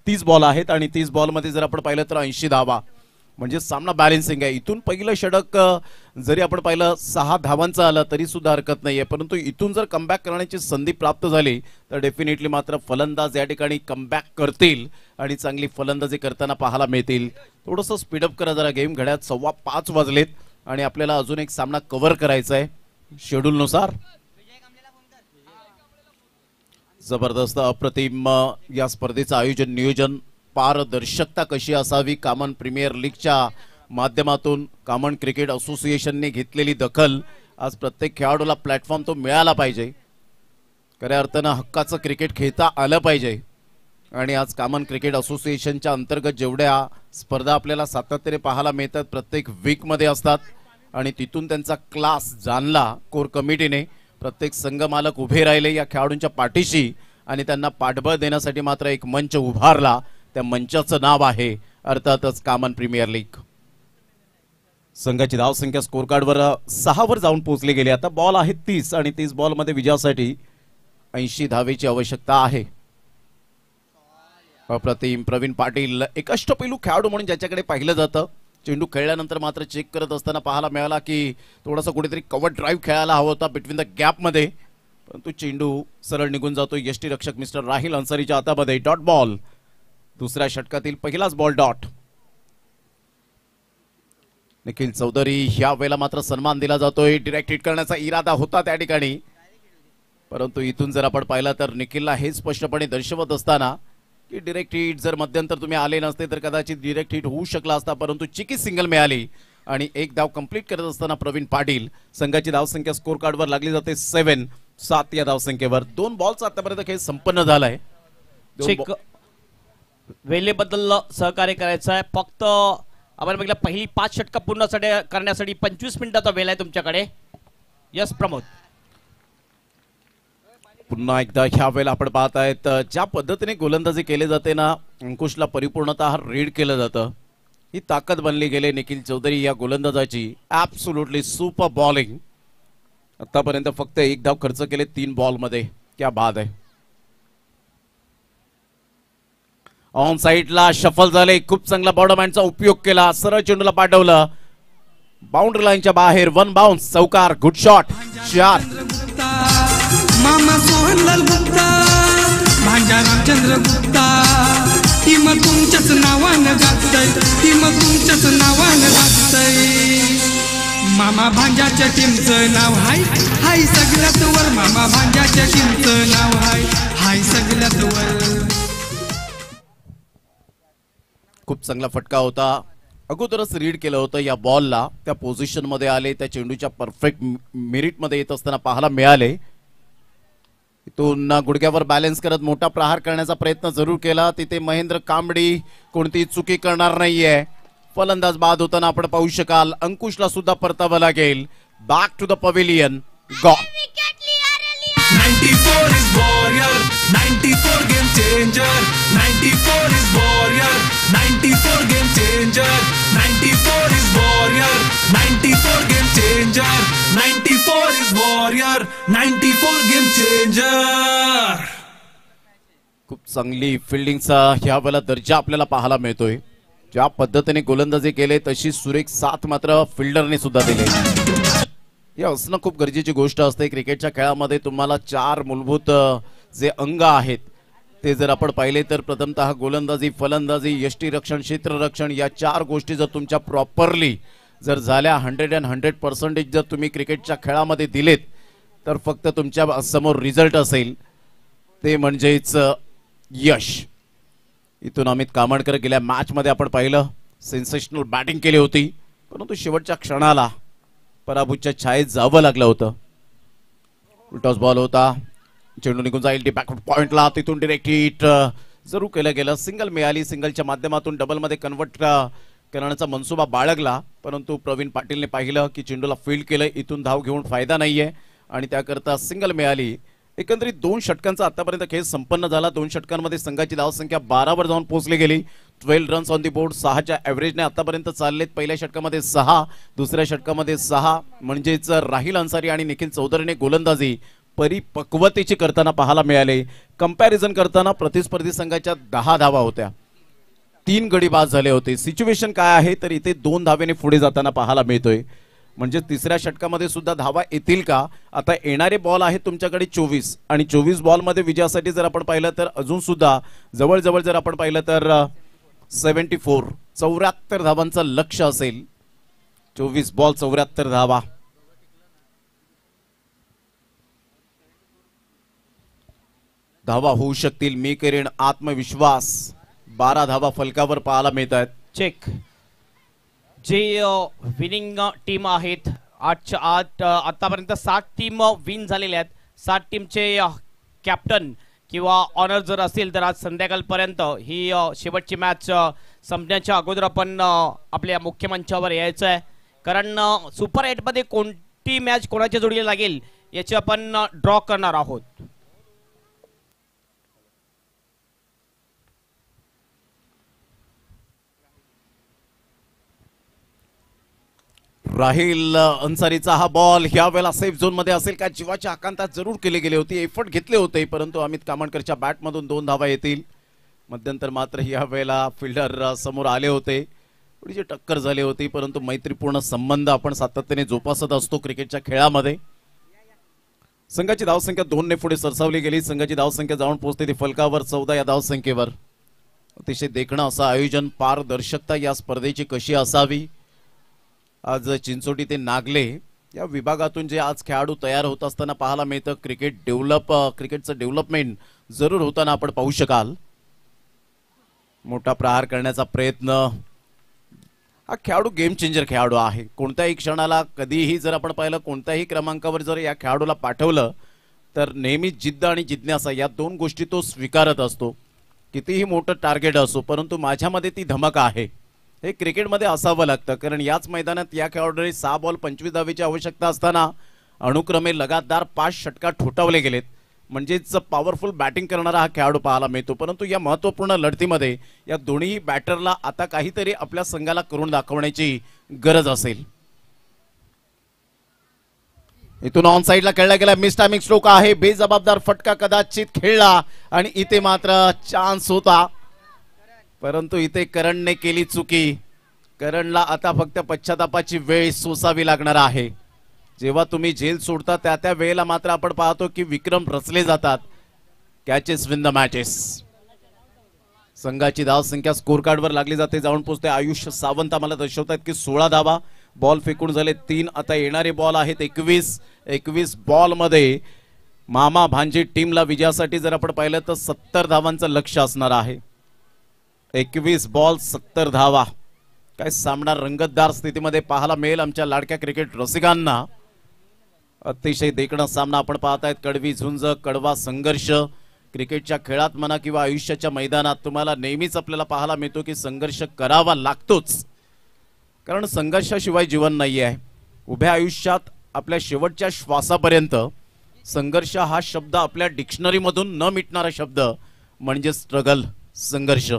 30 बॉल आहेत आणि 30 बॉल मध्ये जर आपण पाहिलं तर 80 धावा. म्हणजे सामना बॅलन्सिंग आहे. इथून पहिलं षटक जरी आपण पाहिलं 6 धावांचं आलं तरी सुद्धा हरकत नाहीये. परंतु इथून जर कमबॅक करण्याची संधी प्राप्त झाली तर डेफिनेटली मात्र फलंदाज या ठिकाणी कमबॅक करतील आणि चांगली फलंदाजी करताना पाहायला मिळतील. थोडंसं स्पीडअप करा जरा गेम. घड्यात 5:15 वाजलेत आणि आपल्याला अजून एक सामना कव्हर करायचा आहे शेड्यूल नुसार. जबरदस्त अप्रतिम या स्पर्धेचं आयोजन नियोजन. पारदर्शकता कशी असावी कॉमन प्रीमियर लीगच्या माध्यमातून कॉमन क्रिकेट असोसिएशनने घेतलेली दखल. आज प्रत्येक खेळाडूला प्लॅटफॉर्म तो मिळाला पाहिजे. खऱ्या अर्थानं हक्काचं क्रिकेट खेळता आलं पाहिजे. आणि आज कॉमन क्रिकेट असोसिएशनच्या अंतर्गत जेवढ्या स्पर्धा आपल्याला सातत्याने पाहायला मिळतात प्रत्येक वीकमध्ये असतात आणि तिथून त्यांचा क्लास जाणला कोर कमिटीने. प्रत्येक संघ मालक उभे राहिले या खेळाडूंच्या पाठीशी आणि त्यांना पाठबळ देण्यासाठी मात्र एक मंच उभारला. त्या मंचाचं नाव आहे अर्थातच कॉमन प्रीमियर लीग. संघाची धावसंख्या स्कोर कार्डवर 6 वर जाऊन पोहोचली गेली. आता बॉल आहे 30 आणि 30 बॉल मध्ये विजयासाठी 80 धावेची आवश्यकता आहे. अप्रतिम प्रवीण पाटील एक अष्टपैलू खेळाडू म्हणून ज्याच्याकडे पाहिलं जातं. चेंडू खेळल्यानंतर मात्र चेक करत असताना पाहायला मिळाला की थोडासा कुठेतरी कव्हर ड्राईव्ह खेळायला हवा होता बिटवीन द गॅप मध्ये. परंतु चेंडू सरळ निघून जातो. यष्टीरक्षक मिस्टर राहिल अन्सारीच्या हातामध्ये. Dot ball. दुसऱ्या षटकातील पहिलाच बॉल डॉट. निखिल चौधरी ह्या वेळेला मात्र सन्मान दिला जातोय. डिरेक्ट हिट करण्याचा इरादा होता त्या ठिकाणी. परंतु इथून जर आपण पाहिला तर निखिलला हे स्पष्टपणे दर्शवत असताना की डिरेक्ट हिट जर मध्यंतर तुम्ही आले नसते तर कदाचित डिरेक्ट हिट होऊ शकला असता. परंतु चिकी सिंगल मिळाली आणि एक धाव कंप्लीट करत असताना प्रवीण पाटील. संघाची धावसंख्या स्कोर कार्डवर लागली जाते 7 या धावसंख्येवर. 2 बॉलचा आतापर्यंत खेळ संपन्न झालाय. वेळेबद्दल सहकार्य करायचं आहे. फक्त आपण बघितलं पहिली 5 षटकं पूर्ण करण्यासाठी 25 मिनिटाचा वेळ आहे तुमच्याकडे. यस प्रमोद. पुन्हा एकदा ह्या वेळेला आपण पाहत आहेत ज्या पद्धतीने गोलंदाजी केली जाते ना अंकुशला परिपूर्णतः रीड केलं जातं. ही ताकद बनली गेली निखिल चौधरी या गोलंदाजाची. Absolutely super bowling. आतापर्यंत फक्त 1 धाव खर्च केले 3 बॉल मध्ये. क्या बात आहे. ऑन साइडला शफल झाले. खूप चांगला बॉडमॅनचा उपयोग केला. सरळ चेंडूला पाठवलं बाउंड्री लाईनच्या बाहेर. 1 बाउन्स. चौकार. Good shot. 4. मामा सोहनलाल गुप्ता भांजा रामचंद्र गुप्ता. टीम तुमच्याच नावानं गाजतय. टीम तुमच्याच नावानं गाजतय. मामा भांजाच्या टीमचं नाव हाय हाय सगळ्यात वर. मामा भांजाच्या टीमचं नाव हाय हाय सगळ्यात वर. खूप चांगला फटका होता. अगोदरच रीड केलं होतं या बॉलला. त्या पोझिशन मध्ये आले. त्या चेंडूच्या परफेक्ट मेरिट मध्ये येत असताना पाहायला मिळाले. इथून गुडघ्यावर बॅलन्स करत मोठा प्रहार करण्याचा प्रयत्न जरूर केला. तिथे महेंद्र कांबडी कोणतीही चुकी करणार नाहीये. फलंदाज बाद होताना आपण पाहू शकाल. अंकुशला सुद्धा परतावं लागेल. Back to the pavilion. गॉल. 94 is warrior, 94 game changer. 94 is warrior, 94 game changer. 94 is warrior, 94 game changer. 94 is warrior, 94 game changer. खूप चांगली फिल्डिंगचा ह्या वेळेला दर्जा आपल्याला पाहायला मिळतोय. ज्या पद्धतीने गोलंदाजी केले तशी सुरेख साथ मात्र फिल्डरने सुद्धा दिले. हे असणं खूप गरजेची गोष्ट असते क्रिकेटच्या खेळामध्ये. तुम्हाला 4 मूलभूत जे अंग आहेत ते जर आपण पाहिले तर प्रथमतः गोलंदाजी, फलंदाजी, यष्टीरक्षण, क्षेत्ररक्षण या 4 गोष्टी जर तुमच्या प्रॉपरली जर झाल्या 100% जर तुम्ही क्रिकेटच्या खेळामध्ये दिलेत तर फक्त तुमच्या समोर रिझल्ट असेल ते म्हणजेच यश. इथून अमित कामणकर गेल्या मॅच मध्ये आपण पाहिलं सेन्सेशनल बॅटिंग केली होती परंतु शेवटच्या क्षणाला पराभूतच्या छायेत जावं लागलं होतं. टॉस बॉल होता. चेंडू निघून जाईल डी बॅकवर्ड पॉइंटला, तिथून डिरेक्ट हिट जरूर केलं गेलं. सिंगल मिळाली, सिंगलच्या माध्यमातून डबलमध्ये कन्वर्ट करण्याचा मनसुबा बाळगला, परंतु प्रवीण पाटीलने पाहिलं की चेंडूला फील्ड केलं, इथून धाव घेऊन फायदा नाहीये आणि त्याकरता सिंगल मिळाली. एकंदरीत 2 षटकांचा आतापर्यंत खेळ संपन्न झाला. 2 षटकांमध्ये संघाची धावसंख्या 12 वर जाऊन पोहोचली गेली. 12 रन्स ऑन दी बोर्ड, 6च्या ॲव्हरेजने आतापर्यंत चाललेत. पहिल्या षटकामध्ये 6, दुसऱ्या षटकामध्ये 6, म्हणजेच राहिल अन्सारी आणि निखिल चौधरीने गोलंदाजी परिपक्वतेची करताना पाहायला मिळाले. कंपॅरिझन करताना प्रतिस्पर्धी संघाच्या 10 धावा होत्या, 3 गडी बाद झाले होते. सिच्युएशन काय आहे तर इथे 2 धावेने पुढे जाताना पाहायला मिळतोय. म्हणजे तिसऱ्या षटकामध्ये सुद्धा धावा येतील का? आता येणारे बॉल आहेत तुमच्याकडे 24 आणि 24 बॉलमध्ये विजयासाठी जर आपण पाहिलं तर अजून सुद्धा जवळजवळ जर आपण पाहिलं तर 74 धावांचं लक्ष असेल. 24 बॉल 74 धावा. धावा होऊ शकतील, मी करेन आत्मविश्वास. 12 धावा फलकावर पाहायला मिळत आहेत. चेक जे विनिंग टीम आहेत, आतापर्यंत 7 टीम विन झालेल्या आहेत. 7 टीमचे कॅप्टन किंवा ऑनर जर असेल तर आज संध्याकाळपर्यंत ही शेवटची मॅच संपण्याच्या अगोदर आपण आपल्या मुख्य मंचावर यायचं आहे. कारण सुपर 8 मध्ये कोणती मॅच कोणाच्या जोडीला लागेल याची आपण ड्रॉ करणार आहोत. राहिल अन्सारीचा हा बॉल ह्या वेळेला सेफ झोन मध्ये असेल का? जीवाच्या आकांतात जरूर केले गेले होते, एफर्ट घेतले होते, परंतु अमित कामणकरच्या बॅटमधून 2 धावा येतील. मध्यंतर मात्र या वेळेला फिल्डर समोर आले होते, थोडीशी टक्कर झाली होती, परंतु मैत्रीपूर्ण संबंध आपण सातत्याने जोपासत असतो क्रिकेटच्या खेळामध्ये. संघाची धावसंख्या 2 ने पुढे सरसावली गेली. संघाची धावसंख्या जाऊन पोहोचते ती फलकावर 14 या धावसंख्येवर. अतिशय देखणं असं आयोजन, पारदर्शकता या स्पर्धेची कशी असावी. आज चिंचोटी ते नागले या विभागातून जे आज खेळाडू तयार होत असताना पाहायला मिळतं. क्रिकेटचं डेव्हलपमेंट जरूर होताना आपण पाहू शकाल. मोठा प्रहार करण्याचा प्रयत्न. हा खेळाडू गेम चेंजर खेळाडू आहे. कोणत्याही क्षणाला कधीही जर आपण पाहिलं, कोणत्याही क्रमांकावर जर या खेळाडूला पाठवलं तर नेहमीच जिद्द आणि जिज्ञासा या 2 गोष्टी तो स्वीकारत असतो. कितीही मोठं टार्गेट असो, परंतु माझ्यामध्ये ती धमक आहे. हे क्रिकेटमध्ये असावं लागतं, कारण याच मैदानात या खेळाडूने 6 बॉल 25 धावेची आवश्यकता असताना अनुक्रमे लगातार 5 षटकार ठोठावले गेलेत. म्हणजेच पॉवरफुल बॅटिंग करणारा हा खेळाडू पाहायला मिळतो. परंतु या महत्त्वपूर्ण लढतीमध्ये या दोन्ही बॅटरला आता काहीतरी आपल्या संघाला करून दाखवण्याची गरज असेल. इथून ऑन साइडला खेळला गेला, मिस टायमिंग स्ट्रोक आहे, बेजबाबदार फटका कदाचित खेळला आणि इथे मात्र चान्स होता, परंतु इथे करणने केली चुकी. करणला आता फक्त पश्चातापाची वेळ सोसावी लागणार आहे. जेव्हा तुम्ही जेल सोडता त्या वेळेला मात्र आपण पाहतो की विक्रम रचले जातात. Catches win the matches. संघाची धावसंख्या स्कोर कार्डवर लागली जाते, जाऊन पोहोचते. आयुष सावंत आम्हाला दर्शवतात की 16 धावा. बॉल फेकून झाले 3. आता येणारे बॉल आहेत 21 बॉल मध्ये मामा भांजे टीमला विजयासाठी जर आपण पाहिलं तर 70 धावांचं लक्ष्य असणार आहे. 21 बॉल 70 धावा. काय सामना रंगतदार स्थितीमध्ये पाहायला मिळेल आमच्या लाडक्या क्रिकेट रसिकांना. अतिशय देखणा सामना आपण पाहतायत. कडवी झुंज, कडवा संघर्ष. क्रिकेटच्या खेळात म्हणा किंवा आयुष्याच्या मैदानात तुम्हाला नेहमीच आपल्याला पाहायला मिळतो की संघर्ष करावा लागतोच, कारण संघर्षाशिवाय जीवन नाही आहे. उभ्या आयुष्यात आपल्या शेवटच्या श्वासापर्यंत संघर्ष हा शब्द आपल्या डिक्शनरीमधून न मिटणारा शब्द म्हणजे स्ट्रगल, संघर्ष.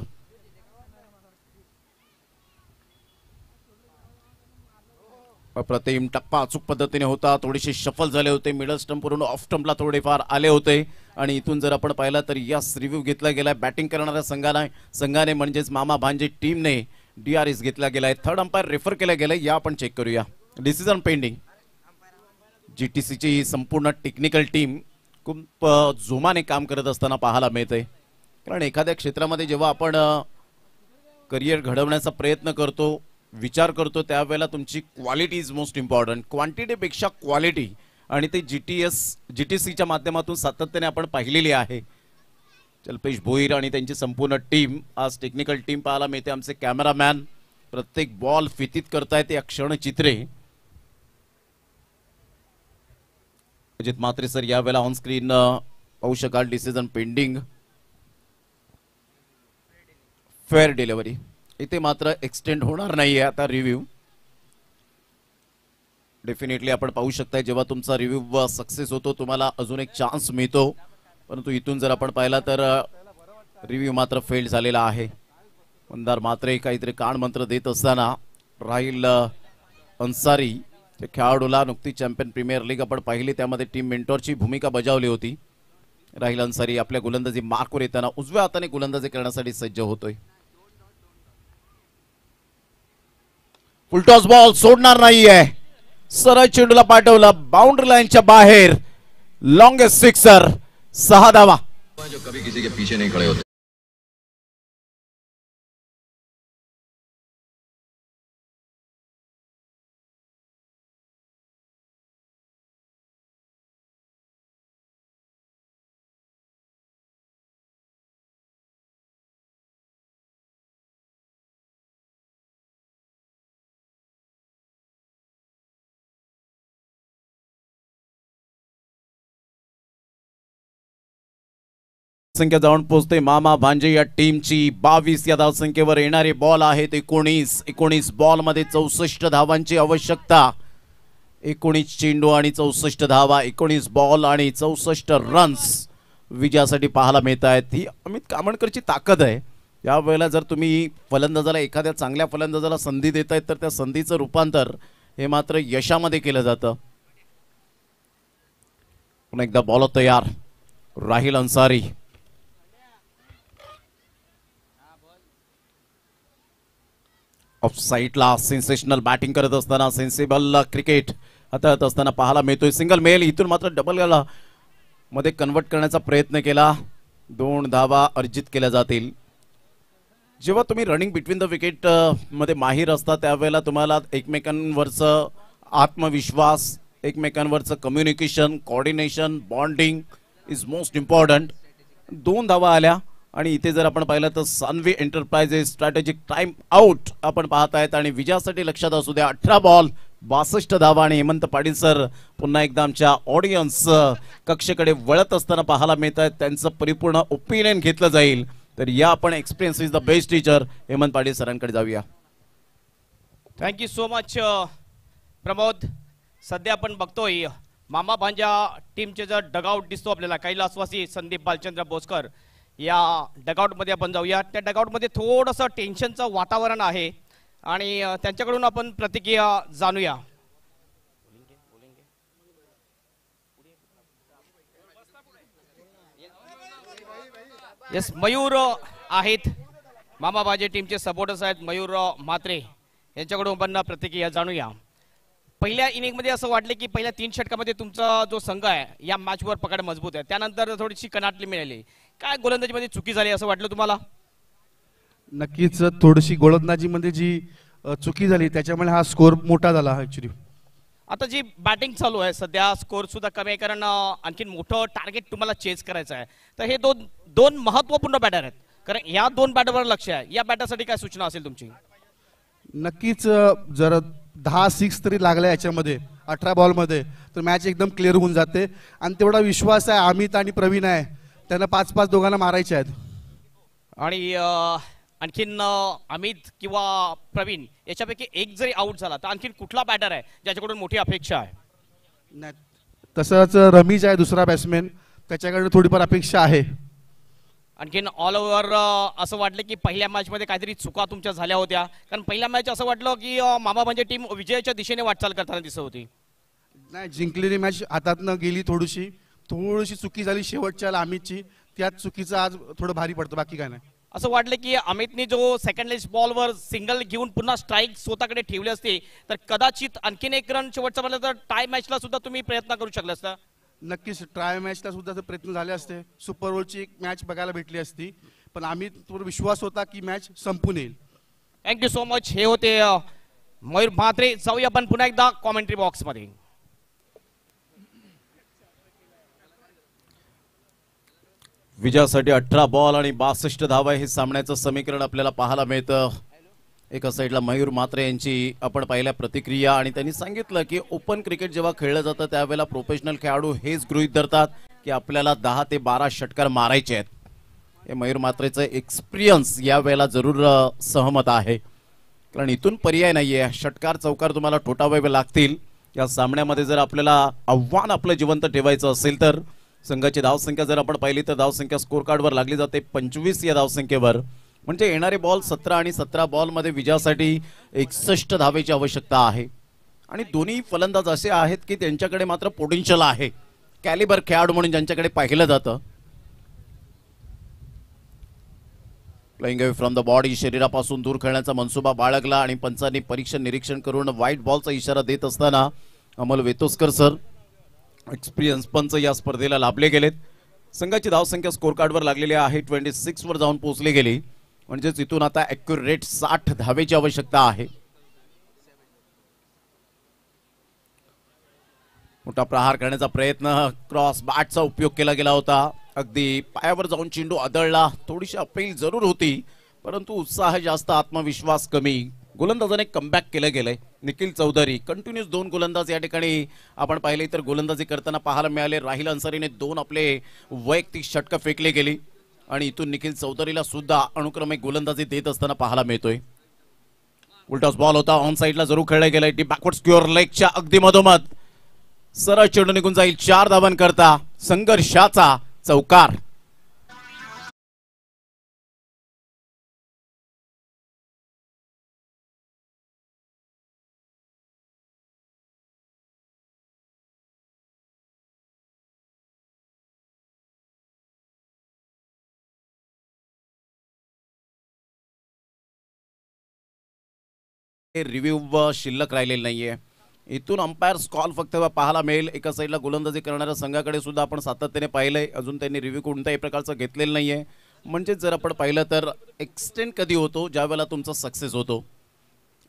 अप्रतिम टप्पा अचूक पद्धतीने होता. थोडेसे शफल झाले होते, मिडल स्टंप वरून ऑफ स्टंपला थोडेफार आले होते. आणि इथून जर आपण पाहिलं तर यस रिव्ह्यू घेतला गेलाय बॅटिंग करणाऱ्या संघाने म्हणजेच मामा भांजे टीमने DRS घेतला गेलाय. थर्ड अंपायर रेफर केला गेलाय, या आपण चेक करूया. Decision pending. GTCची ही संपूर्ण टेक्निकल टीम खूप जोमाने काम करत असताना पाहायला मिळते. कारण एखाद्या क्षेत्रामध्ये जेव्हा आपण करिअर घडवण्याचा प्रयत्न करतो, विचार करतो, त्यावेळेला तुमची क्वालिटी इज मोस्ट इम्पॉर्टंट. क्वांटिटीपेक्षा क्वालिटी, आणि ते GTCच्या माध्यमातून सातत्याने आपण पाहिलेली आहे. चलपेश भोईर आणि त्यांची संपूर्ण टीम, आज टेक्निकल टीम पाहायला मिळते. आमचे कॅमेरामॅन प्रत्येक बॉल फितीत करतायत या क्षणचित्रे. अजित म्हात्रे सर यावेळेला ऑन स्क्रीन पाहू शकाल डिसिजन पेंडिंग, फेअर डिलिव्हरी. इथे मात्र एक्सटेंड होणार नाहीये आता रिव्ह्यू. डेफिनेटली आपण पाहू शकता जेव्हा तुमचा रिव्ह्यू सक्सेस होतो तुम्हाला अजून एक चान्स मिळतो, परंतु इथून जर आपण पाहिला तर रिव्ह्यू मात्र फेल्ड झालेला आहे. मंदार मात्रे काहीतरी कान मंत्र देत असताना राहिल अन्सारी त्या खेळाडूला नुकतीच चॅम्पियन प्रीमियर लीग आपण पाहिली त्यामध्ये टीम मेंटॉरची भूमिका बजावली होती. राहिल अन्सारी आपल्या गोलंदाजी मार्कवर येताना उजव्या हाताने गोलंदाजी करण्यासाठी सज्ज होतोय. फुलटॉस बॉल सोडणार नाहीये, सरळ चेंडूला पाठवलं बाउंड्री लाईनच्या बाहेर, लॉंगेस्ट सिक्सर, 6 धावा. जो कभी किसी के पीछे नहीं खड़े होते. संख्या जाऊन पोहोचते मामा भांजे या टीमची. 22 या धावसंख्येवर येणारे बॉल आहेत 19 बॉल मध्ये 64 धावांची आवश्यकता. 19 चेंडू आणि 64 धावा, 19 बॉल आणि 64 रन्स विजयासाठी पाहायला मिळत आहेत. ही अमित कामणकरची ताकद आहे. यावेळेला जर तुम्ही फलंदाजाला एखाद्या चांगल्या फलंदाजाला संधी देतायत तर त्या संधीचं रूपांतर हे मात्र यशामध्ये केलं जातं. पुन्हा एकदा बॉल तयार, राहिल अन्सारी. ऑफ साईडला सेन्सेशनल बॅटिंग करत असताना सेन्सिबल क्रिकेट हाताळत असताना पाहायला मिळतोय. सिंगल मेल, इथून मात्र डबल गला मध्ये कन्वर्ट करण्याचा प्रयत्न केला. 2 धावा अर्जित केल्या जातील. जेव्हा तुम्ही रनिंग बिटवीन द विकेट मध्ये माहीर असता त्यावेळेला तुम्हाला एकमेकांवरचं आत्मविश्वास, एकमेकांवरचं communication, coordination, bonding is most important. 2 धावा आल्या आणि इथे जर आपण पाहिलं तर Sanvi enterprises strategic time out आपण पाहत आहेत आणि विजयासाठी लक्षात असू द्या. 18 बॉल 62 धावा आणि हेमंत पाटील सर पुन्हा एकदा आमच्या ऑडियन्स कक्षेकडे वळत असताना पाहायला मिळत आहेत. त्यांचं परिपूर्ण ओपिनियन घेतलं जाईल. तर या आपण experience is the best teacher Hemant Patil सरांकडे जाऊया. Thank you so much Pramod. सध्या आपण बघतोय मामा भांजा टीमचे जर डगआउट दिसतो आपल्याला, कैलासवासी संदीप बालचंद्र बोसकर या डगआउटमध्ये आपण जाऊया. त्या डगआउटमध्ये थोडंसं टेन्शनचं वातावरण आहे आणि त्यांच्याकडून आपण प्रतिक्रिया जाणूया. येस, मयूर आहेत, मामा भांजे टीमचे सपोर्टर्स आहेत, मयूर म्हात्रे यांच्याकडून आपण प्रतिक्रिया जाणूया. पहिल्या इनिंगमध्ये असं वाटलं की पहिल्या 3 षटकामध्ये तुमचा जो संघ आहे या मॅचवर पकड मजबूत आहे, त्यानंतर थोडीशी कनाटली मिळाली. काय गोलंदाजीमध्ये चुकी झाली असं वाटलं तुम्हाला? नक्कीच थोडीशी गोलंदाजीमध्ये जी चुकी झाली त्याच्यामुळे हा स्कोर मोठा झाला. ऍक्च्युली आता जी बॅटिंग चालू आहे सध्या स्कोर सुद्धा कमी आहे, कारण आणखीन मोठं टार्गेट तुम्हाला चेस करायचं आहे. तर हे दोन महत्त्वपूर्ण बॅटर आहेत, कारण या 2 बॅटरवर लक्ष आहे. या बॅटरसाठी काय सूचना असेल तुमची? नक्कीच जर 10 6 तरी लागल्या याच्यामध्ये 18 बॉलमध्ये तर मॅच एकदम क्लिअर होऊन जाते. आणि तेवढा विश्वास आहे अमित आणि प्रवीण आहे, त्यांना 5-5 दोघांना मारायचे आहेत. आणि आणखीन अमित किंवा प्रवीण याच्यापैकी एक जरी आउट झाला तर आणखीन कुठला बॅटर आहे ज्याच्याकडून मोठी अपेक्षा आहे? तसंच रमीज आहे दुसरा बॅट्समॅन, त्याच्याकडे थोडीफार अपेक्षा आहे. आणखीन ऑल ओव्हर असं वाटलं की पहिल्या मॅचमध्ये काहीतरी चुका तुमच्या झाल्या होत्या, कारण पहिल्या मॅच असं वाटलं की मामा भांजे टीम विजयाच्या दिशेने वाटचाल करताना दिसत होती. नाही, जिंकलेली मॅच हातातनं गेली. थोडीशी चुकी झाली शेवटच्या अमितची, त्याच चुकीचं आज थोडं भारी पडतं, बाकी काय नाही. असं वाटलं की अमितने जो सेकंड लेस बॉलवर सिंगल घेऊन पुन्हा स्ट्राईक स्वतःकडे ठेवले असते तर कदाचित आणखीन एक रन शेवटचा म्हटलं तर टाय मॅचला सुद्धा तुम्ही प्रयत्न करू शकले असता. नक्कीच ट्राय मॅचला सुद्धा प्रयत्न झाले असते, सुपर ओव्हरची एक मॅच बघायला भेटली असती, पण आम्ही थोडा विश्वास होता की मॅच संपून येईल. Thank you so much. हे होते मयूर म्हात्रे. जाऊया आपण पुन्हा एकदा कॉमेंट्री बॉक्समध्ये. विजयासाठी 18 बॉल आणि 62 धावा हे सामन्याचं समीकरण आपल्याला पाहायला मिळतं. एका साईडला मयूर म्हात्रे यांची आपण पाहिल्या प्रतिक्रिया आणि त्यांनी सांगितलं की ओपन क्रिकेट जेव्हा खेळलं जातं त्यावेळेला प्रोफेशनल खेळाडू हेच गृहीत धरतात की आपल्याला 10 ते 12 षटकार मारायचे आहेत. हे मयूर म्हात्रेचं एक्सपिरियन्स यावेळेला जरूर सहमत आहे, कारण इथून पर्याय नाहीये. षटकार चौकार तुम्हाला ठोठावावे लागतील. या सामन्यामध्ये जर आपल्याला आव्हान आपलं जिवंत ठेवायचं असेल तर संघाची धावसंख्या जर आपण पाहिली तर धावसंख्या स्कोर कार्डवर लागली जाते 25 या धावसंख्येवर. म्हणजे येणारे बॉल 17 आणि 17 बॉलमध्ये विजयासाठी 61 धावेची आवश्यकता आहे. आणि दोन्ही फलंदाज असे आहेत की त्यांच्याकडे मात्र पोटेन्शियल आहे, कॅलिबर खेळाडू म्हणून ज्यांच्याकडे पाहिलं जातं. Playing away from the body, शरीरापासून दूर खेळण्याचा मनसुबा बाळगला आणि पंचांनी परीक्षण निरीक्षण करून व्हाईट बॉलचा इशारा देत असताना अमोल वेतोस्कर सर एक्सपिरियन्स पंच या स्पर्धेला लाभले गेलेत. संघाची धावसंख्या स्कोर कार्डवर लागलेली आहे 26 वर जाऊन पोहोचली गेली. म्हणजेच इथून आता ॲक्युरेट 60 धावेची आवश्यकता आहे. मोठा प्रहार करण्याचा प्रयत्न, क्रॉस बॅटचा उपयोग केला गेला होता. अगदी पायावर जाऊन चेंडू आदळला. थोडीशी अपील जरूर होती, परंतु उत्साह जास्त, आत्मविश्वास कमी. गोलंदाजाने कमबॅक केलं गेलंय. निखिल चौधरी कंटिन्यूस 2 गोलंदाज या ठिकाणी आपण पाहिले तर गोलंदाजी करताना पाहायला मिळाले. राहिल अन्सारीने 2 आपले वैयक्तिक षटकं फेकले गेली आणि इथून निखिल चौधरीला सुद्धा अनुक्रमे गोलंदाजी देत असताना पाहायला मिळतोय. उलटाच बॉल होता, ऑन साईडला जरूर खेळला गेलाय. डी बॅकवर्ड स्क्युअर लेगच्या अगदी मधोमध सरळ चेंडू निघून जाईल. 4 धावांकरता संघर्षाचा चौकार. रिव्ह्यू शिल्लक राहिलेली नाहीये. इथून अंपायर कॉल फक्त पाहायला मिळेल. एका साईडला गोलंदाजी करणाऱ्या संघाकडे सुद्धा आपण सातत्याने पाहिलंय, अजून त्यांनी रिव्ह्यू कोणत्याही प्रकारचं घेतलेलं नाहीये. म्हणजे जर आपण पाहिलं तर एक्सटेंड कधी होतो, ज्या वेळेला तुमचा सक्सेस होतो.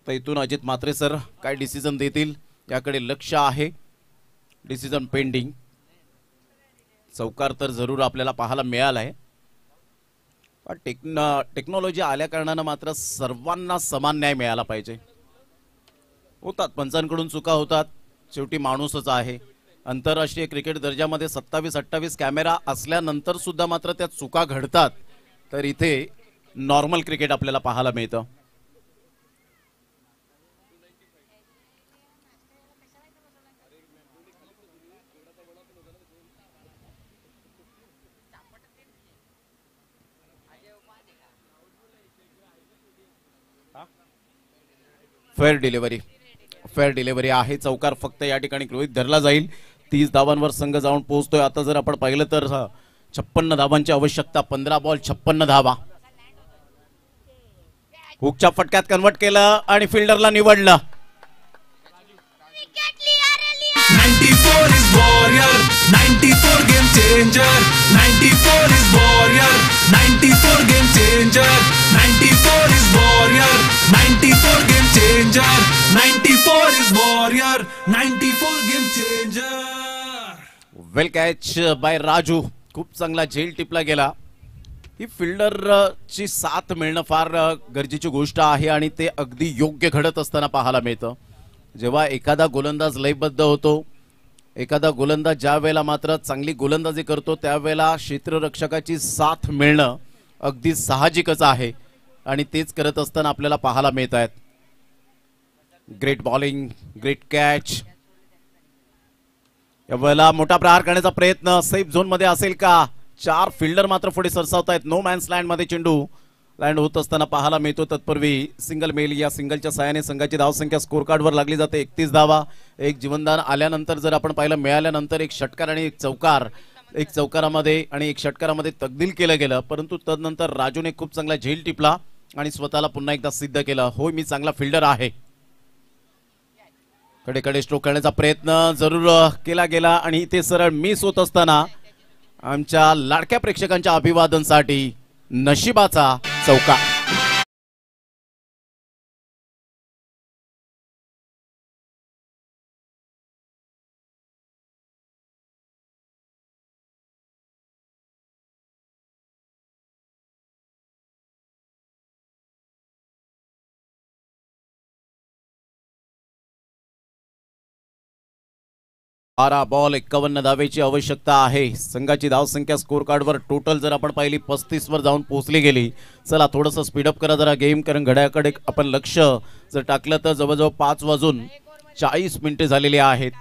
तर इथून अजित म्हात्रे सर काय डिसिजन देतील याकडे लक्ष आहे. Decision pending. चौकार तर जरूर आपल्याला पाहायला मिळाला आहे. टेक्नॉलॉजी आल्या कारणानं मात्र सर्वांना समान न्याय मिळाला पाहिजे. होतात पंचांकडून चुका होतात, शेवटी माणूसच आहे. आंतरराष्ट्रीय क्रिकेट दर्जामध्ये 27-28 कॅमेरा असल्यानंतर सुद्धा मात्र त्या चुका घडतात. तर इथे नॉर्मल क्रिकेट आपल्याला पाहायला मिळतं. फेअर डिलिव्हरी आहे. चौकार फक्त या ठिकाणी गृहीत धरला जाईल. 30 धावांवर संघ जाऊन पोहोचतोय. आता जर आपण पाहिलं तर 56 धावांची आवश्यकता. 15 बॉल 56 धावा. हुकच्या फटक्यात कन्वर्ट केलं आणि फिल्डरला निवडलं. 94 is warrior, 94 game changer. 94 is warrior, 94 game changer. 94 is warrior, 94 game changer. 94 is warrior, 94 game changer. Well catch bye Raju. खूप चांगला झेल टिपला गेला. ही फिल्डरची साथ मिळणं फार गरजेची गोष्ट आहे आणि ते अगदी योग्य घडत असताना पाहायला मिळतं. जेव्हा एखादा गोलंदाज लयबद्ध होतो, एखादा गोलंदाज ज्या वेळेला मात्र चांगली गोलंदाजी करतो त्यावेळेला क्षेत्ररक्षकाची साथ मिळणं अगदी साहजिकच आहे आणि तेच करत असताना आपल्याला पाहायला मिळत आहेत. Great bowling, great catch. यावेळेला मोठा प्रहार करण्याचा प्रयत्न सेफ झोन मध्ये असेल का? 4 फिल्डर मात्र पुढे सरसावत आहेत. नो मॅन्स लँड मध्ये चेंडू लँड होत असताना पाहायला मिळतो. तत्पूर्वी सिंगल मेल या सिंगलच्या साहाय्याने संघाची धावसंख्या स्कोर कार्डवर लागली जाते 31 धावा. एक जीवनदान आल्यानंतर जर आपण पाहिलं मिळाल्यानंतर एक षटकार आणि एक चौकार, एक चौकारामध्ये आणि एक षटकारामध्ये तब्दील केलं गेलं. परंतु तदनंतर राजूने खूप चांगला झेल टिपला आणि स्वतःला पुन्हा एकदा सिद्ध केलं, होय मी चांगला फिल्डर आहे. कडेकडे स्ट्रोक करण्याचा प्रयत्न जरूर केला गेला आणि ते सरळ मिस होत असताना आमच्या लाडक्या प्रेक्षकांच्या अभिवादनासाठी नशिबाचा चौकार. 12 बॉल 51 धावेची आवश्यकता आहे. संघाची धावसंख्या स्कोर कार्डवर टोटल जर आपण पाहिली 35 वर जाऊन पोहोचली गेली. चला थोडंसं स्पीडअप करा जरा गेम, कारण घड्याकडे आपण लक्ष जर टाकलं तर जवळजवळ 5:40 झालेली आहेत.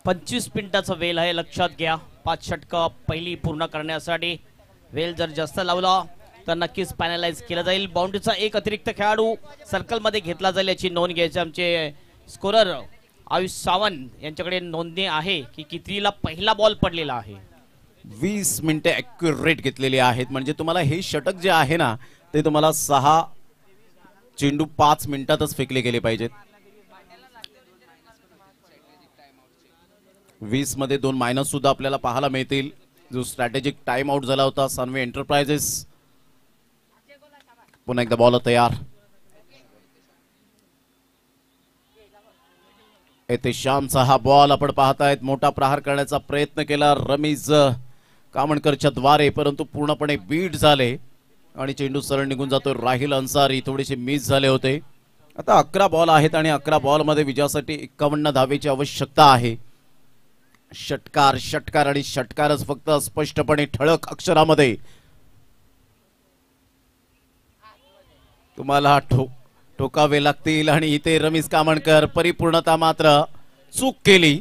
25 मिनिटाचा वेळ आहे, लक्षात घ्या. 5 षटकं पहिली पूर्ण करण्यासाठी वेळ जर जास्त लावला तर नक्कीच पॅनलाइज केला जाईल. बाउंड्रीचा एक अतिरिक्त खेळाडू सर्कलमध्ये घेतला जाईल याची नोंद घ्यायची. आमचे स्कोरर आयुष सावंत यांच्याकडे नोंदणी आहे की कितीला पहिला बॉल पडलेला आहे. 20 मिनिटे ॲक्युरेट घेतलेली आहेत. म्हणजे तुम्हाला हे षटक जे आहे ना ते तुम्हाला 6 चेंडू 5 मिनिटातच फेकले गेले पाहिजेत. 20 मध्ये 2 मायनस सुद्धा आपल्याला पाहायला मिळतील. जो स्ट्रॅटेजिक टाइम आउट झाला होता सानवे एंटरप्राइजेस. पुन्हा एकदा बॉल तयार. येथे श्यामचा हा बॉल आपण पाहतायत. मोठा प्रहार करण्याचा प्रयत्न केला रमीज कामणकरच्या द्वारे, परंतु पूर्णपणे बीट झाले आणि चेंडू सरळ निघून जातोय. राहिल अन्सारी थोडेसे मिस झाले होते. आता 11 बॉल आहेत आणि 11 बॉल मध्ये विजयासाठी 51 धावेची आवश्यकता आहे. षटकार षटकार आणि षटकारच फक्त स्पष्टपणे ठळक अक्षरामध्ये तुम्हाला ठोकावे लागतील. आणि इथे रमेश कामणकर परिपूर्णता मात्र चूक केली.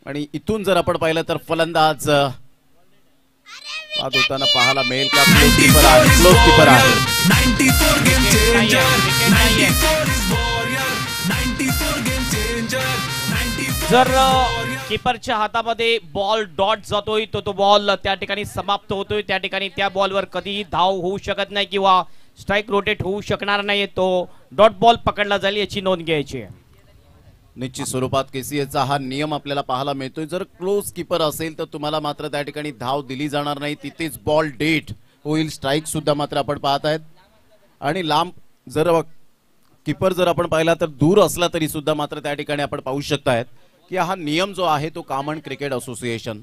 आणि इथून जर आपण पाहिलं तर फलंदाज बाद होताना पाहायला मिळेल का? क्लोज कीपर आहे, क्लोज कीपर आहे. 94 game changer 94 is warrior 94 game changer 94 जर कीपरच्या हातामध्ये बॉल डॉट जातोय तो बॉल त्या ठिकाणी समाप्त होतोय. त्या ठिकाणी त्या बॉलवर कधीही धाव होऊ शकत नाही किंवा स्ट्राइक रोटेट होऊ शकणार नाही. तो डॉट बॉल पकडला जाईल याची नोंद घ्यायची आहे. निश्चित स्वरूपात केसीएचा हा नियम आपल्याला पाहायला मिळतोय. जर क्लोज कीपर असेल तर तुम्हाला मात्र त्या ठिकाणी धाव दिली जाणार नाही. तिथेच बॉल डेट होईल. स्ट्राइक सुद्धा मात्र आपण पाहत आहेत. आणि लांब जर कीपर जर आपण पाहिला तर दूर असला तरी सुद्धा मात्र त्या ठिकाणी आपण पाहू शकतायत की हा नियम जो आहे तो कॉमन क्रिकेट असोसिएशन.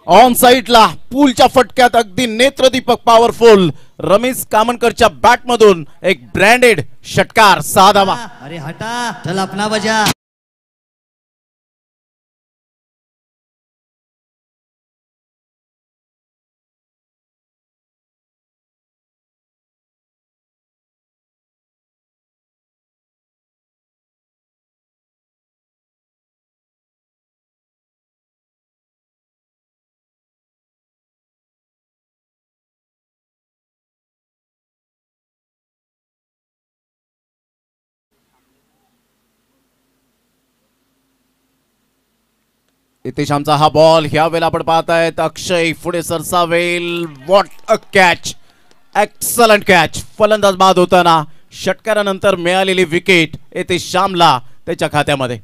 ऑन साइडला पूलच्या फटक्यात अगदी नेत्रदीपक पॉवरफुल रमेश कामणकरच्या बॅट मधून एक ब्रँडेड षटकार 6 धावा. अरे हटा, चल अपना बजा. इथे श्यामचा हा बॉल ह्या वेळेला आपण पाहतायत. अक्षय पुढे सरसावेल. What a catch, excellent catch. फलंदाज बाद होताना षटकारानंतर मिळालेली विकेट येथे श्यामला त्याच्या खात्यामध्ये.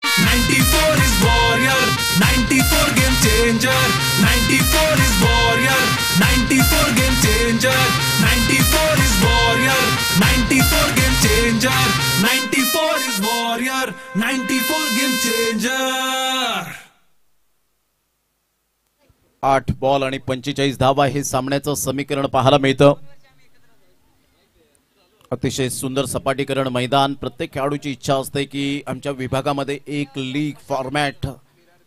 94 is warrior 94 game changer 94 is warrior 94 game changer 94 is warrior 94 game changer 94 is warrior 94 game changer. 8 ball आणि 45 धावा हे सामन्याचं समीकरण पाहायला मिळतं. अतिशय सुंदर सपाटीकरण मैदान. प्रत्येक खेळाडूची इच्छा असते की आमच्या विभागामध्ये एक लीग फॉर्मॅट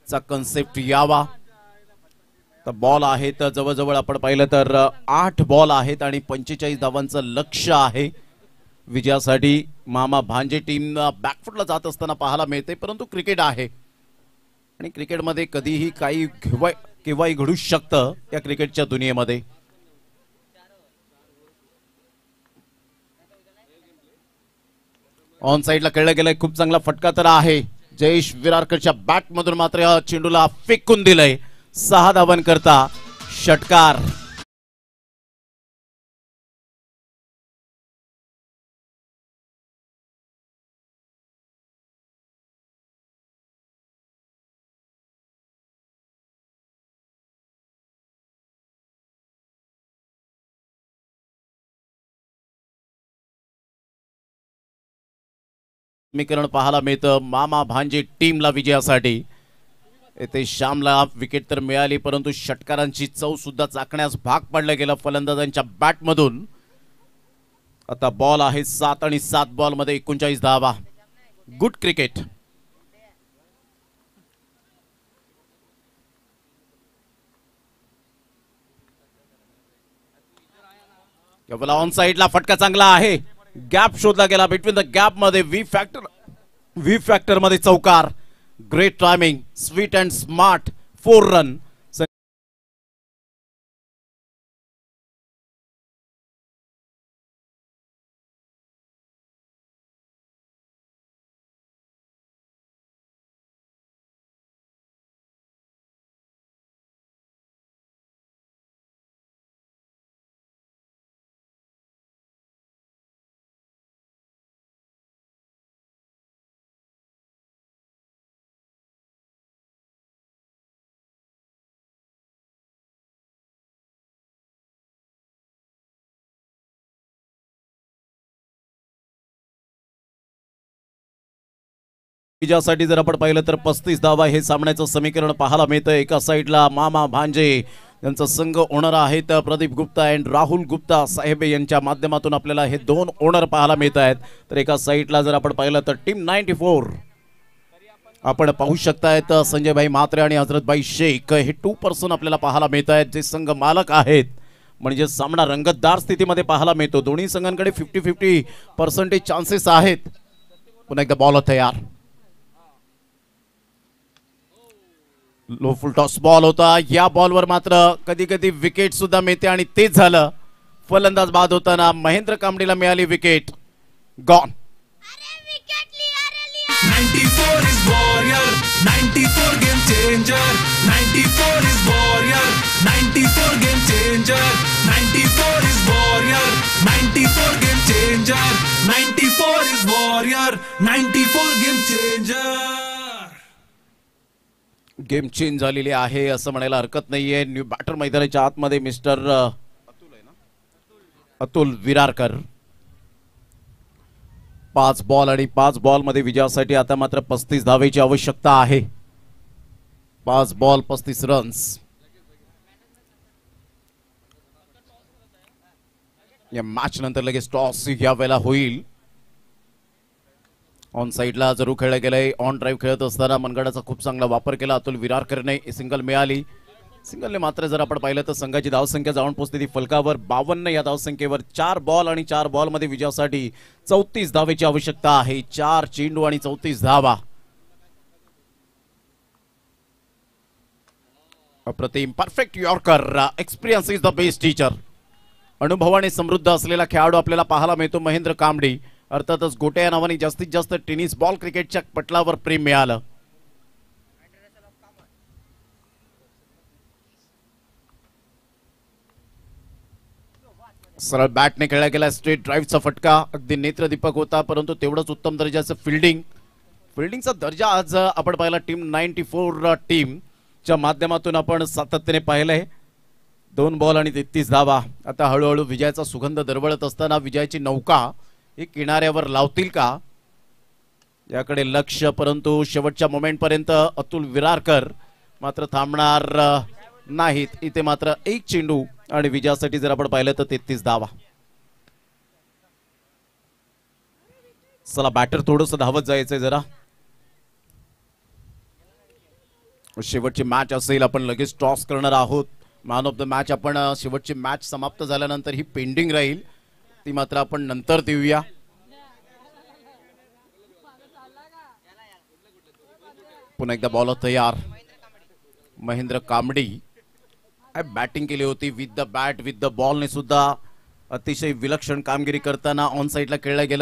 चा कन्सेप्ट यावा. तर बॉल आहेत जवळजवळ आपण पाहिलं तर 8 बॉल आहेत आणि 45 धावांचं लक्ष्य आहे विजयासाठी. मामा भांजे टीम बॅकफुटला जात असताना पाहायला मिळते, परंतु क्रिकेट आहे आणि क्रिकेटमध्ये कधीही काही केव्हाही घडू शकतं या क्रिकेटच्या दुनियेमध्ये. ऑन साइडला खेळलं गेलंय. खूप चांगला फटका तर आहे. जयेश विरारकरच्या बॅट मधून मात्र या चेंडूला फेकून दिलंय. 6 धावांकरता षटकार. समीकरण पाहायला मिळतं मामा भांजे टीमला विजयासाठी. येथे श्यामला विकेट तर मिळाली, परंतु षटकारांची चव सुद्धा चाकण्यास भाग पाडलं गेलं फलंदाजांच्या बॅट मधून. आता बॉल आहे 7 आणि 7 बॉल मध्ये 39 धावा. Good cricket. केवळ ऑन साइडला फटका चांगला आहे. गॅप शोधला गेला बिटवीन द गॅप मध्ये. व्ही फॅक्टर मध्ये चौकार. Great timing. Sweet and smart 4 run. ज्यासाठी जर आपण पाहिलं तर 35 धावा हे सामन्याचं समीकरण पाहायला मिळतं. एका साईडला मामा भांजे यांचा संघ ओनर आहेत प्रदीप गुप्ता अँड राहुल गुप्ता साहेब यांच्या माध्यमातून आपल्याला हे 2 ओनर पाहायला मिळत आहेत. तर एका साईडला जर आपण पाहिलं तर टीम 94 आपण पाहू शकतायत संजय भाई म्हात्रे आणि हजरतभाई शेख हे 2 पर्सन आपल्याला पाहायला मिळत आहेत जे संघ मालक आहेत. म्हणजे सामना रंगतदार स्थितीमध्ये पाहायला मिळतो. दोन्ही संघांकडे 50-50% चान्सेस आहेत. पुन्हा एकदा बॉल तयार. लो फुल टॉस बॉल होता. या बॉलवर मात्र कधी कधी विकेट सुद्धा मिळते आणि तेच झालं. फलंदाज बाद होताना महेंद्र कामडीला मिळाली wicket. Gone. 94 is warrior, 94 game changer, 94 is warrior, 94 game changer, 94 is warrior, 94 game changer, 94 is warrior, 94 game changer. Game change झालेली आहे असं म्हणायला हरकत नाहीये. न्यू बॅटर मैदानाच्या आतमध्ये मिस्टर अतुल विरारकर. 5 बॉल आणि 5 बॉल मध्ये विजयासाठी आता मात्र 35 धावेची आवश्यकता आहे. 5 बॉल 35 रन्स. या मॅच नंतर लगेच टॉस या वेळेला होईल. ऑन साइडला जरूर खेळला गेलाय. ऑन ड्राईव्ह खेळत असताना मनगडाचा खूप चांगला वापर केला अतुल विरारकरने. सिंगल मिळाली. सिंगलने मात्र जर आपण पाहिलं तर संघाची धावसंख्या जाऊन पोहोचली ती फलकावर 52. या धावसंख्येवर 4 बॉल आणि 4 बॉल मध्ये विजयासाठी 34 धावेची आवश्यकता आहे. 4 चेंडू आणि 34 धावा. अप्रतिम. Perfect yorker. Experience is the best teacher. अनुभवाने समृद्ध असलेला खेळाडू आपल्याला पाहायला मिळतो महेंद्र कामडी. अर्थातच गोटे या नावाने जास्तीत जास्त टेनिस बॉल क्रिकेटच्या पटलावर प्रेम मिळालं. सरळ बॅटने खेळला गेला. स्ट्रेट ड्राईव्हचा फटका अगदी नेत्रदीपक होता परंतु तेवढंच उत्तम दर्जाचं फिल्डिंगचा दर्जा आज आपण पाहिला टीम 94 टीमच्या माध्यमातून आपण सातत्याने पाहिलंय. 2 बॉल आणि 33 धावा. आता हळूहळू विजयाचा सुगंध दरवळत असताना विजयाची नौका ही किनाऱ्यावर लावतील का याकडे लक्ष. परंतु शेवटच्या मोमेंट पर्यंत अतुल विरारकर मात्र थांबणार नाहीत. इथे मात्र 1 चेंडू आणि विजयासाठी जर आपण पाहिलं तर 33 धावा. चला बॅटर थोडंसं धावत जायचंय जरा. शेवटची मॅच असेल. आपण लगेच टॉस करणार आहोत. मॅन ऑफ द मॅच आपण शेवटची मॅच समाप्त झाल्यानंतर ही पेंडिंग राहील ती मात्र आपण नंतर देऊया. पुन्हा एकदा बॉल तयार. महेंद्र कामडी बॅटिंग केली होती with the bat with the ball ने सुद्धा अतिशय विलक्षण कामगिरी करताना ऑन साइडला खेळला गेला.